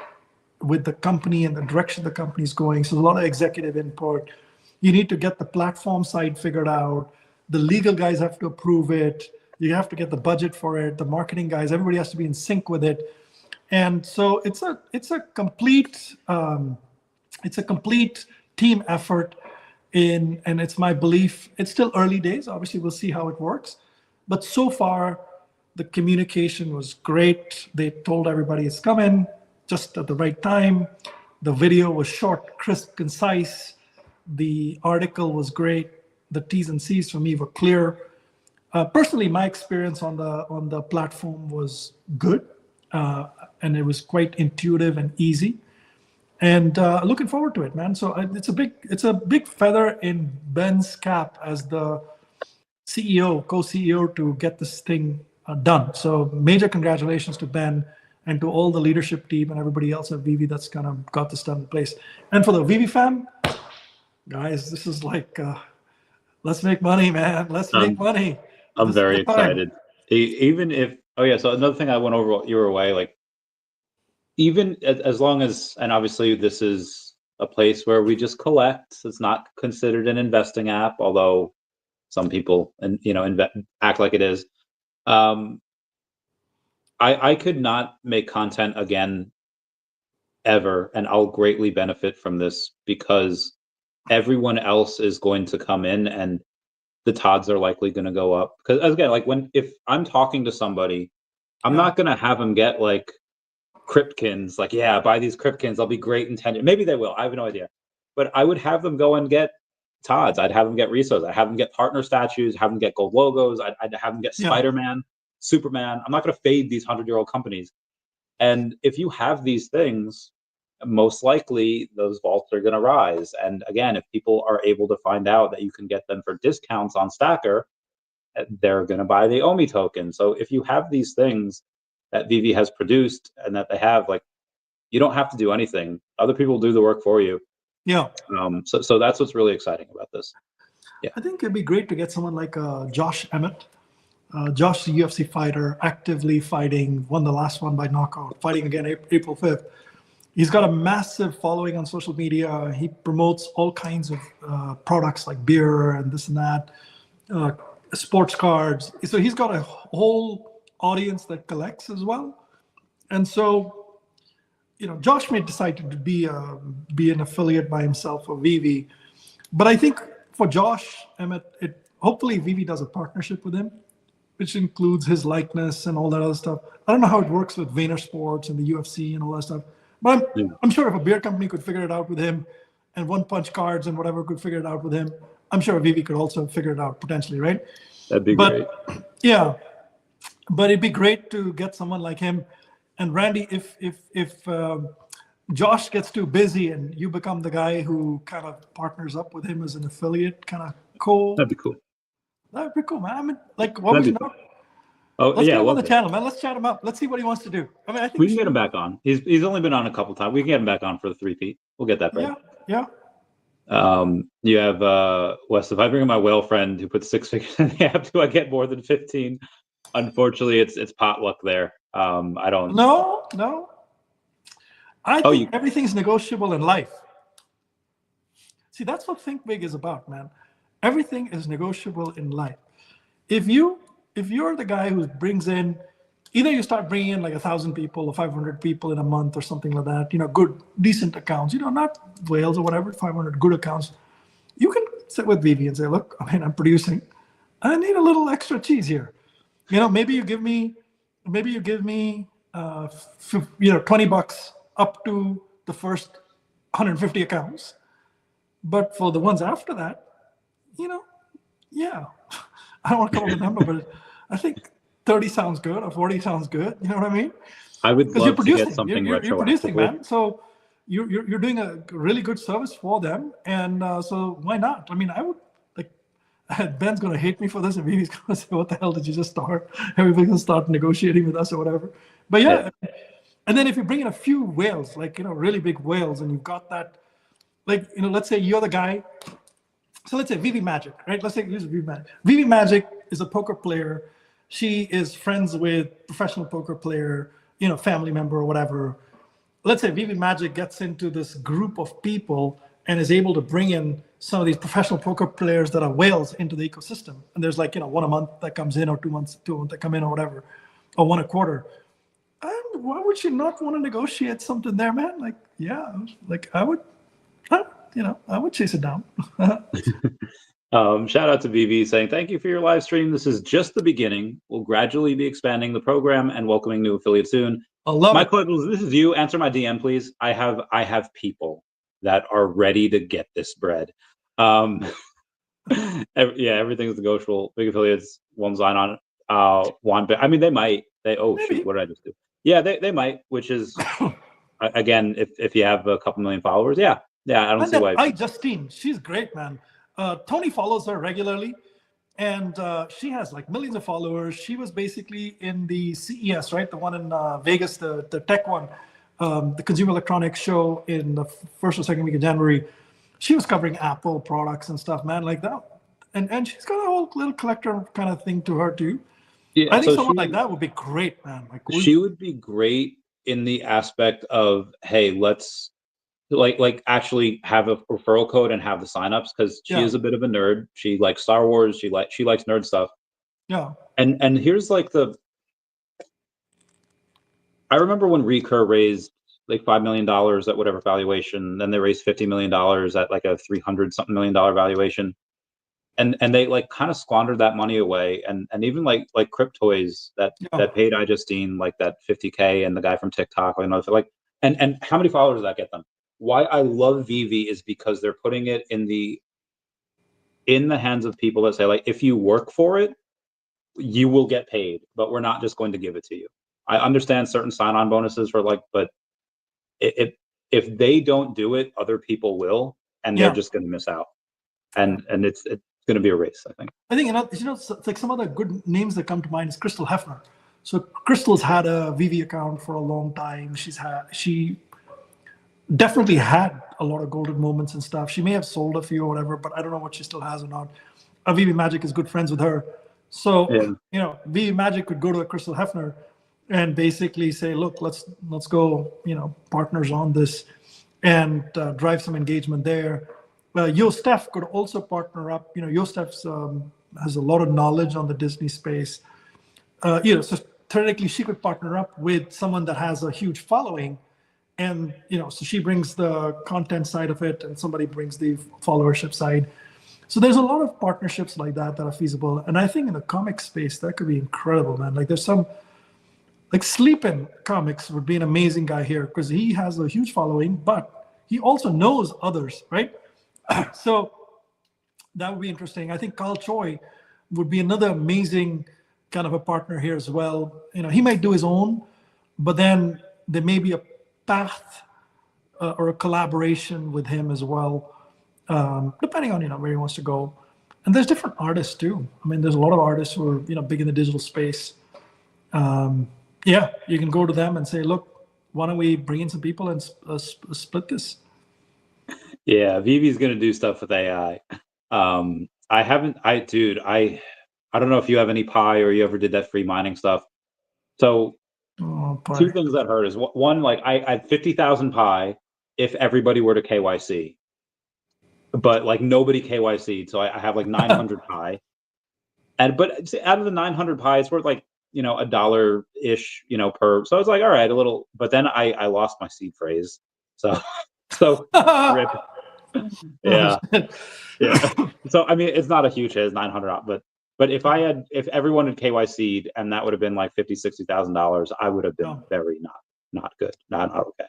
with the company and the direction the company is going, so a lot of executive input. You need to get the platform side figured out. The legal guys have to approve it. You have to get the budget for it. The marketing guys, everybody has to be in sync with it. And so it's a complete team effort. And it's my belief, it's still early days. Obviously, we'll see how it works. But so far, the communication was great. They told everybody it's coming just at the right time. The video was short, crisp, concise. The article was great. The T's and C's for me were clear. Personally, my experience on the platform was good, and it was quite intuitive and easy. And looking forward to it, man. So it's a big feather in Ben's cap as the CEO, co-CEO to get this thing done. So major congratulations to Ben and to all the leadership team and everybody else at VeVe that's kind of got this done in place. And for the VeVe fam, guys, this is like, let's make money, man. Let's make money. I'm This very is the time. excited. Even if, oh yeah, so another thing I went over while you were away, like, even as long as, and obviously this is a place where we just collect, it's not considered an investing app, although some people, and act like it is. I could not make content again ever, and I'll greatly benefit from this because everyone else is going to come in and the TODs are likely going to go up. Because again, like if I'm talking to somebody, I'm not going to have them get like Cryptkins, like, yeah, buy these Cryptkins, I'll be great in 10 years. Maybe they will, I have no idea. But I would have them go and get TODs. I'd have them get resos. I'd have them get partner statues, have them get gold logos. I'd have them get Spider-Man, Superman. I'm not going to fade these 100-year-old companies. And if you have these things, most likely those vaults are going to rise. And again, if people are able to find out that you can get them for discounts on Stacker, they're going to buy the OMI token. So if you have these things that VeVe has produced and that they have, like, you don't have to do anything. Other people do the work for you. Yeah. So that's what's really exciting about this. Yeah. I think it'd be great to get someone like Josh Emmett. Josh, the UFC fighter, actively fighting, won the last one by knockout, fighting again April 5th. He's got a massive following on social media. He promotes all kinds of products like beer and this and that, sports cards. So he's got a whole audience that collects as well. And so, Josh may decide to be an affiliate by himself for VeVe. But I think for Josh Emmett, hopefully VeVe does a partnership with him, which includes his likeness and all that other stuff. I don't know how it works with Vayner Sports and the UFC and all that stuff. But I'm sure if a beer company could figure it out with him, and One Punch Cards and whatever could figure it out with him, I'm sure VeVe could also figure it out potentially, right? That'd be great. Yeah, but it'd be great to get someone like him. And Randy, if Josh gets too busy and you become the guy who kind of partners up with him as an affiliate, kind of cool. That'd be cool. That'd be cool, man. I mean, like, what would you know? Oh, let's yeah, get him on the channel, man. Let's chat him up. Let's see what he wants to do. I mean, I think we can get him back on. He's only been on a couple times. We can get him back on for the 3P. We'll get that right. Yeah. You have Wes. If I bring in my whale friend who puts 6 figures in the app, do I get more than 15? Unfortunately, it's potluck there. I don't. No. I think everything's negotiable in life. See, that's what Think Big is about, man. Everything is negotiable in life. If you're the guy who brings in, either you start bringing in like 1,000 people or 500 people in a month or something like that, good, decent accounts, not whales or whatever, 500 good accounts. You can sit with VeVe and say, look, I mean, I'm producing. I need a little extra cheese here. Maybe you give me $20 up to the first 150 accounts. But for the ones after that, I don't want to come up with a number, but I think 30 sounds good or 40 sounds good. You know what I mean? I would love to get something retroactively. You're producing, man. So you're doing a really good service for them, and so why not? I mean, I would like. Ben's going to hate me for this, and he's going to say, "What the hell did you just start?" Everybody's going to start negotiating with us or whatever. But yeah, and then if you bring in a few whales, like really big whales, and you've got that, like let's say you're the guy. So let's say VeVe Magic, right? Let's say use VeVe Magic. VeVe Magic is a poker player. She is friends with professional poker player, family member or whatever. Let's say VeVe Magic gets into this group of people and is able to bring in some of these professional poker players that are whales into the ecosystem. And there's like, one a month that comes in or 2 months that come in or whatever, or one a quarter. And why would you not want to negotiate something there, man? Like, yeah, like I would chase it down. Shout out to VeVe saying, thank you for your live stream. This is just the beginning. We'll gradually be expanding the program and welcoming new affiliates soon. I love it. Michael, this is you. Answer my DM, please. I have people that are ready to get this bread. Everything's negotiable. Big affiliates won't sign on. I mean, they might. Shoot, what did I just do? Yeah, they might, which is, again, if you have a couple million followers, I don't see why. Justine, she's great, man. Tony follows her regularly, And she has like millions of followers. She was basically in the CES, right? The one in Vegas, the tech one, the Consumer Electronics show in the first or second week of January. She was covering Apple products and stuff, man, like that. And she's got a whole little collector kind of thing to her too. Yeah, I think so someone like that would be great, man. Like she would be great in the aspect of, hey, let's like actually have a referral code and have the signups, because she is a bit of a nerd. She likes Star Wars. She likes nerd stuff. Yeah. And here's like I remember when Recur raised like $5 million at whatever valuation, then they raised $50 million at like a 300 something million dollar valuation. And they like kind of squandered that money away, and even like Cryptoys that paid iJustine like that 50K, and the guy from TikTok, you know, like and how many followers does that get them? Why I love VeVe is because they're putting it in the hands of people that say, like, if you work for it, you will get paid, but we're not just going to give it to you. I understand certain sign-on bonuses for like, but if they don't do it, other people will, and they're just going to miss out. And it's going to be a race, I think. It's like some other good names that come to mind is Crystal Hefner. So Crystal's had a VeVe account for a long time. She definitely had a lot of golden moments and stuff. She may have sold a few or whatever, but I don't know what she still has or not. VeVe Magic is good friends with her. So, you know, VeVe Magic could go to a Crystal Hefner and basically say, look, let's go, you know, partners on this, and drive some engagement there. Yostef could also partner up. You know, Yostef has a lot of knowledge on the Disney space. You know, so theoretically she could partner up with someone that has a huge following, and, you know, so she brings the content side of it and somebody brings the followership side. So there's a lot of partnerships like that are feasible. And I think in the comic space, that could be incredible, man. Like there's some, like Sleepin Comics would be an amazing guy here because he has a huge following, but he also knows others, right? So that would be interesting. I think Carl Choi would be another amazing kind of a partner here as well. You know, he might do his own, but then there may be a path or a collaboration with him as well, depending on, you know, where he wants to go. And there's different artists too. I mean, there's a lot of artists who are, you know, big in the digital space. Yeah, you can go to them and say, look, why don't we bring in some people and split this? Yeah, VeVe's going to do stuff with AI. I don't know if you have any Pi or you ever did that free mining stuff. So two things that hurt is, one, like I had 50,000 Pi if everybody were to KYC, but like nobody KYC'd. So I have like 900 Pi. But out of the 900 Pi, it's worth like, you know, $1-ish, you know, per. So I was like, all right, a little, but then I lost my seed phrase. So rip. Yeah. So I mean, it's not a huge hit, it's 900, but if everyone had KYC'd and that would have been like $50,000-$60,000, I would have been very not good, not okay.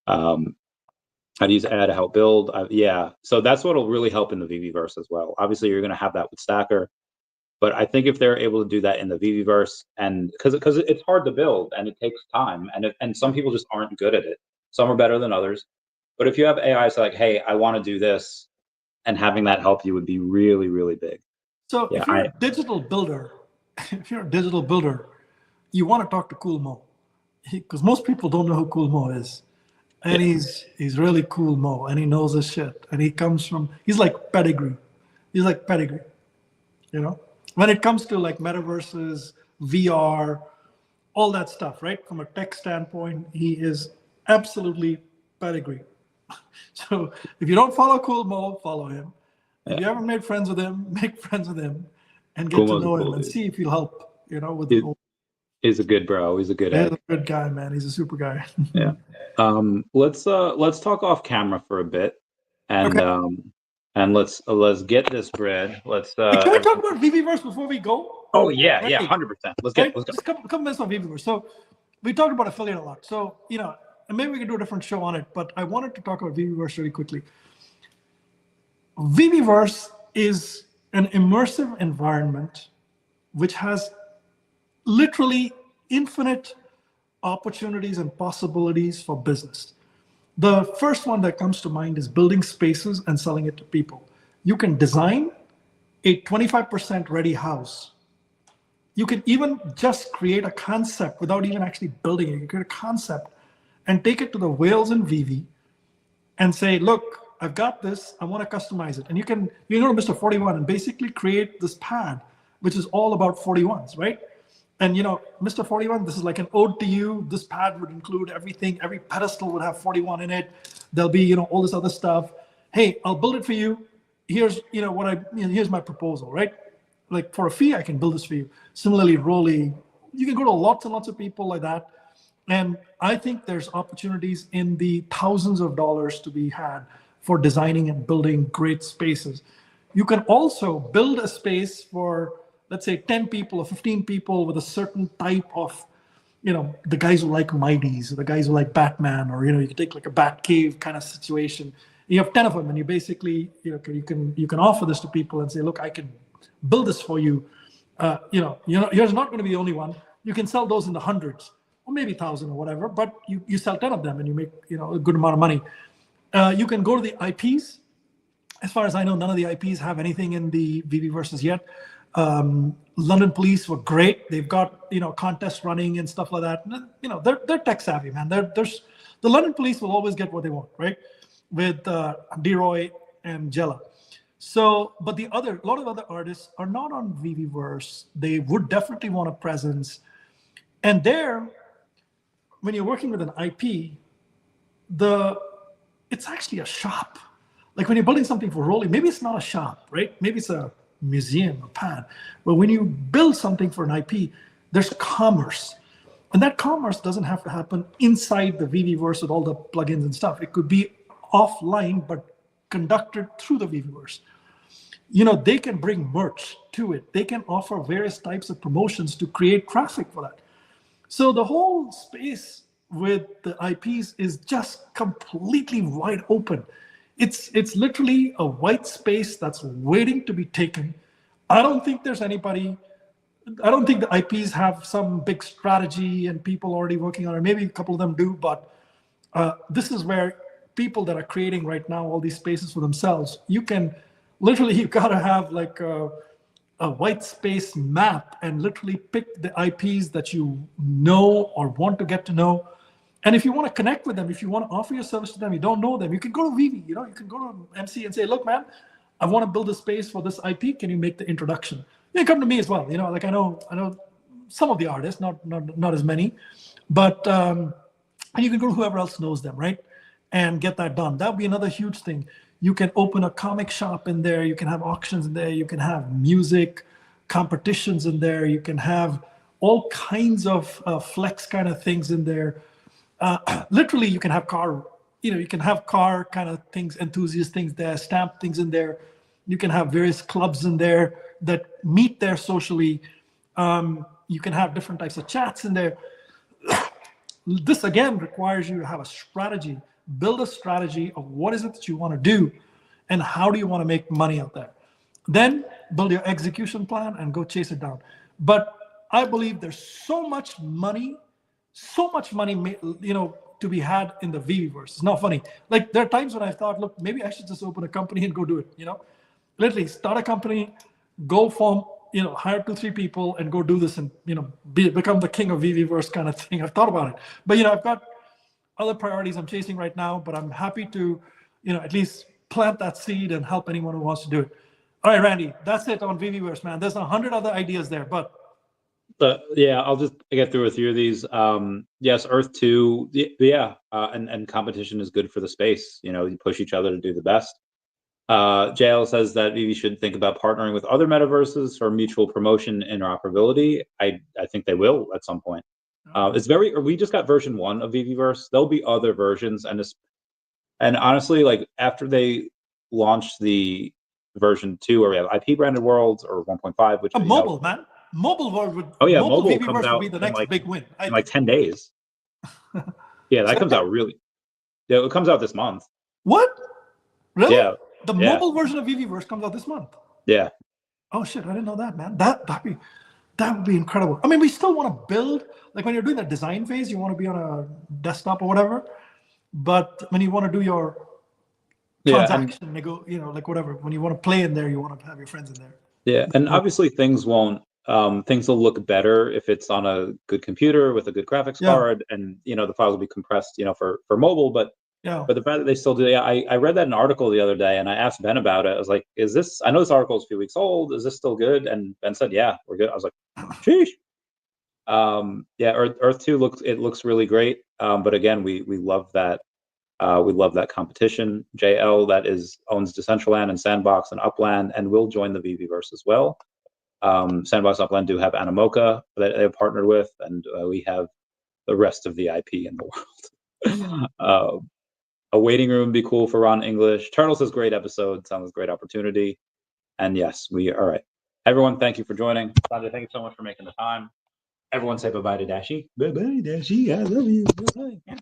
I'd use AI to help build. So that's what'll really help in the VeVeVerse as well. Obviously, you're going to have that with Stacker, but I think if they're able to do that in the VeVeVerse, and because it's hard to build and it takes time, and some people just aren't good at it. Some are better than others. But if you have AI, it's like, hey, I want to do this, and having that help you would be really, really big. So if you're a digital builder, you want to talk to Cool Mo, because most people don't know who Cool Mo is. And he's really cool Mo, and he knows his shit. And he's like pedigree. He's like pedigree, you know? When it comes to like metaverses, VR, all that stuff, right? From a tech standpoint, he is absolutely pedigree. So if you don't follow Cool Mo, follow him. If you haven't made friends with him, make friends with him and get to know him and see if he'll help, you know, with the whole. He's a good bro. He's a good egg. He's a good guy, man. He's a super guy. Yeah. Let's talk off camera for a bit, and and let's get this bread. Let's can we talk about VeVeVerse before we go? Oh yeah, 100%. Let's go. Just a couple minutes on VeVeVerse. So we talked about affiliate a lot. So, you know, and maybe we can do a different show on it, but I wanted to talk about VeVeVerse really quickly. VeVeVerse is an immersive environment which has literally infinite opportunities and possibilities for business. The first one that comes to mind is building spaces and selling it to people. You can design a 25% ready house. You can even just create a concept without even actually building it. You create a concept and take it to the whales in VeVe and say, look, I've got this, I want to customize it. And you can go to Mr. 41 and basically create this pad, which is all about 41s, right? And Mr. 41, this is like an ode to you. This pad would include everything. Every pedestal would have 41 in it. There'll be, all this other stuff. Hey, I'll build it for you. Here's, here's my proposal, right? Like for a fee, I can build this for you. Similarly, Rolly, you can go to lots and lots of people like that. And I think there's opportunities in the thousands of dollars to be had for designing and building great spaces. You can also build a space for, let's say, 10 people or 15 people with a certain type of, the guys who like Mighties, the guys who like Batman, or, you can take like a Bat Cave kind of situation. You have 10 of them, and you basically, you can offer this to people and say, look, I can build this for you. You're not going to be the only one. You can sell those in the hundreds, or maybe 1,000 or whatever, but you sell 10 of them and you make, a good amount of money. You can go to the IPs. As far as I know, none of the IPs have anything in the VeVeVerses yet. London Police were great. They've got, contests running and stuff like that. They're tech savvy, man. The London Police will always get what they want, right? With D-Roy and Jella. So, but a lot of other artists are not on VeVeVerse. They would definitely want a presence. And there, when you're working with an IP, it's actually a shop. Like when you're building something for Rolly, maybe it's not a shop, right? Maybe it's a museum, a pad. But when you build something for an IP, there's commerce. And that commerce doesn't have to happen inside the VeVeVerse with all the plugins and stuff. It could be offline, but conducted through the VeVeVerse. They can bring merch to it. They can offer various types of promotions to create traffic for that. So the whole space with the IPs is just completely wide open. It's literally a white space that's waiting to be taken. I don't think the IPs have some big strategy and people already working on it. Maybe a couple of them do, but this is where people that are creating right now all these spaces for themselves, you've got to have like a white space map and literally pick the IPs that you know or want to get to know. And if you want to connect with them, if you want to offer your service to them, you don't know them, you can go to VeVe, you can go to MC and say, look, man, I want to build a space for this IP. Can you make the introduction? You can come to me as well. Like I know some of the artists, not as many, but and you can go to whoever else knows them, right? And get that done. That would be another huge thing. You can open a comic shop in there. You can have auctions in there. You can have music competitions in there. You can have all kinds of flex kind of things in there. Literally, you can have car kind of things, enthusiast things there, stamp things in there. You can have various clubs in there that meet there socially. You can have different types of chats in there. This, again, requires you to have a strategy. Build a strategy of what is it that you want to do and how do you want to make money out there. Then build your execution plan and go chase it down. But I believe there's so much money, to be had in the VeVeVerse. It's not funny. Like there are times when I thought, look, maybe I should just open a company and go do it. Literally start a company, go form, hire 2-3 people and go do this and, become the king of VeVeVerse kind of thing. I've thought about it, but I've got other priorities I'm chasing right now, but I'm happy to, at least plant that seed and help anyone who wants to do it. All right, Randy, that's it on VeVeVerse, man. There's 100 other ideas there, but yeah, I'll just get through a few of these. Yes, Earth 2, yeah, and competition is good for the space. You push each other to do the best. JL says that VeVe should think about partnering with other metaverses for mutual promotion and interoperability. I think they will at some point. We just got version 1 of VeVeVerse. There'll be other versions, and honestly, like after they launch the version 2, where we have IP branded worlds, or 1.5, which mobile, man. Mobile world would. Mobile comes out would be the next big win. In like 10 days. Yeah, that comes out really. Yeah, it comes out this month. What? Really? Yeah. The mobile version of VeVeVerse comes out this month. Yeah. Oh shit! I didn't know that, man. That would be incredible. I mean, we still want to build. Like when you're doing that design phase, you want to be on a desktop or whatever. But when you want to do your transaction, like whatever, when you want to play in there, you want to have your friends in there. Yeah, and obviously things won't. Things will look better if it's on a good computer with a good graphics Yeah, card, and the files will be compressed, for mobile. But yeah. the fact that they still do, yeah, I read that in an article the other day, and I asked Ben about it. I was like, "Is this? I know this article is a few weeks old. Is this still good?" And Ben said, "Yeah, we're good." I was like, "Sheesh." Yeah, Earth 2 looks really great. But again, we love that. We love that competition. JL that owns Decentraland and Sandbox and Upland, and will join the VeVeVerse as well. Sandbox Upland do have Animoca that they have partnered with, and we have the rest of the IP in the world. A waiting room would be cool for Ron English. Turtle says great episode, sounds like a great opportunity. And yes, we all right. Everyone, thank you for joining. Sanjay, thank you so much for making the time. Everyone say bye-bye to Dashi. Bye-bye, Dashi. I love you. Bye-bye.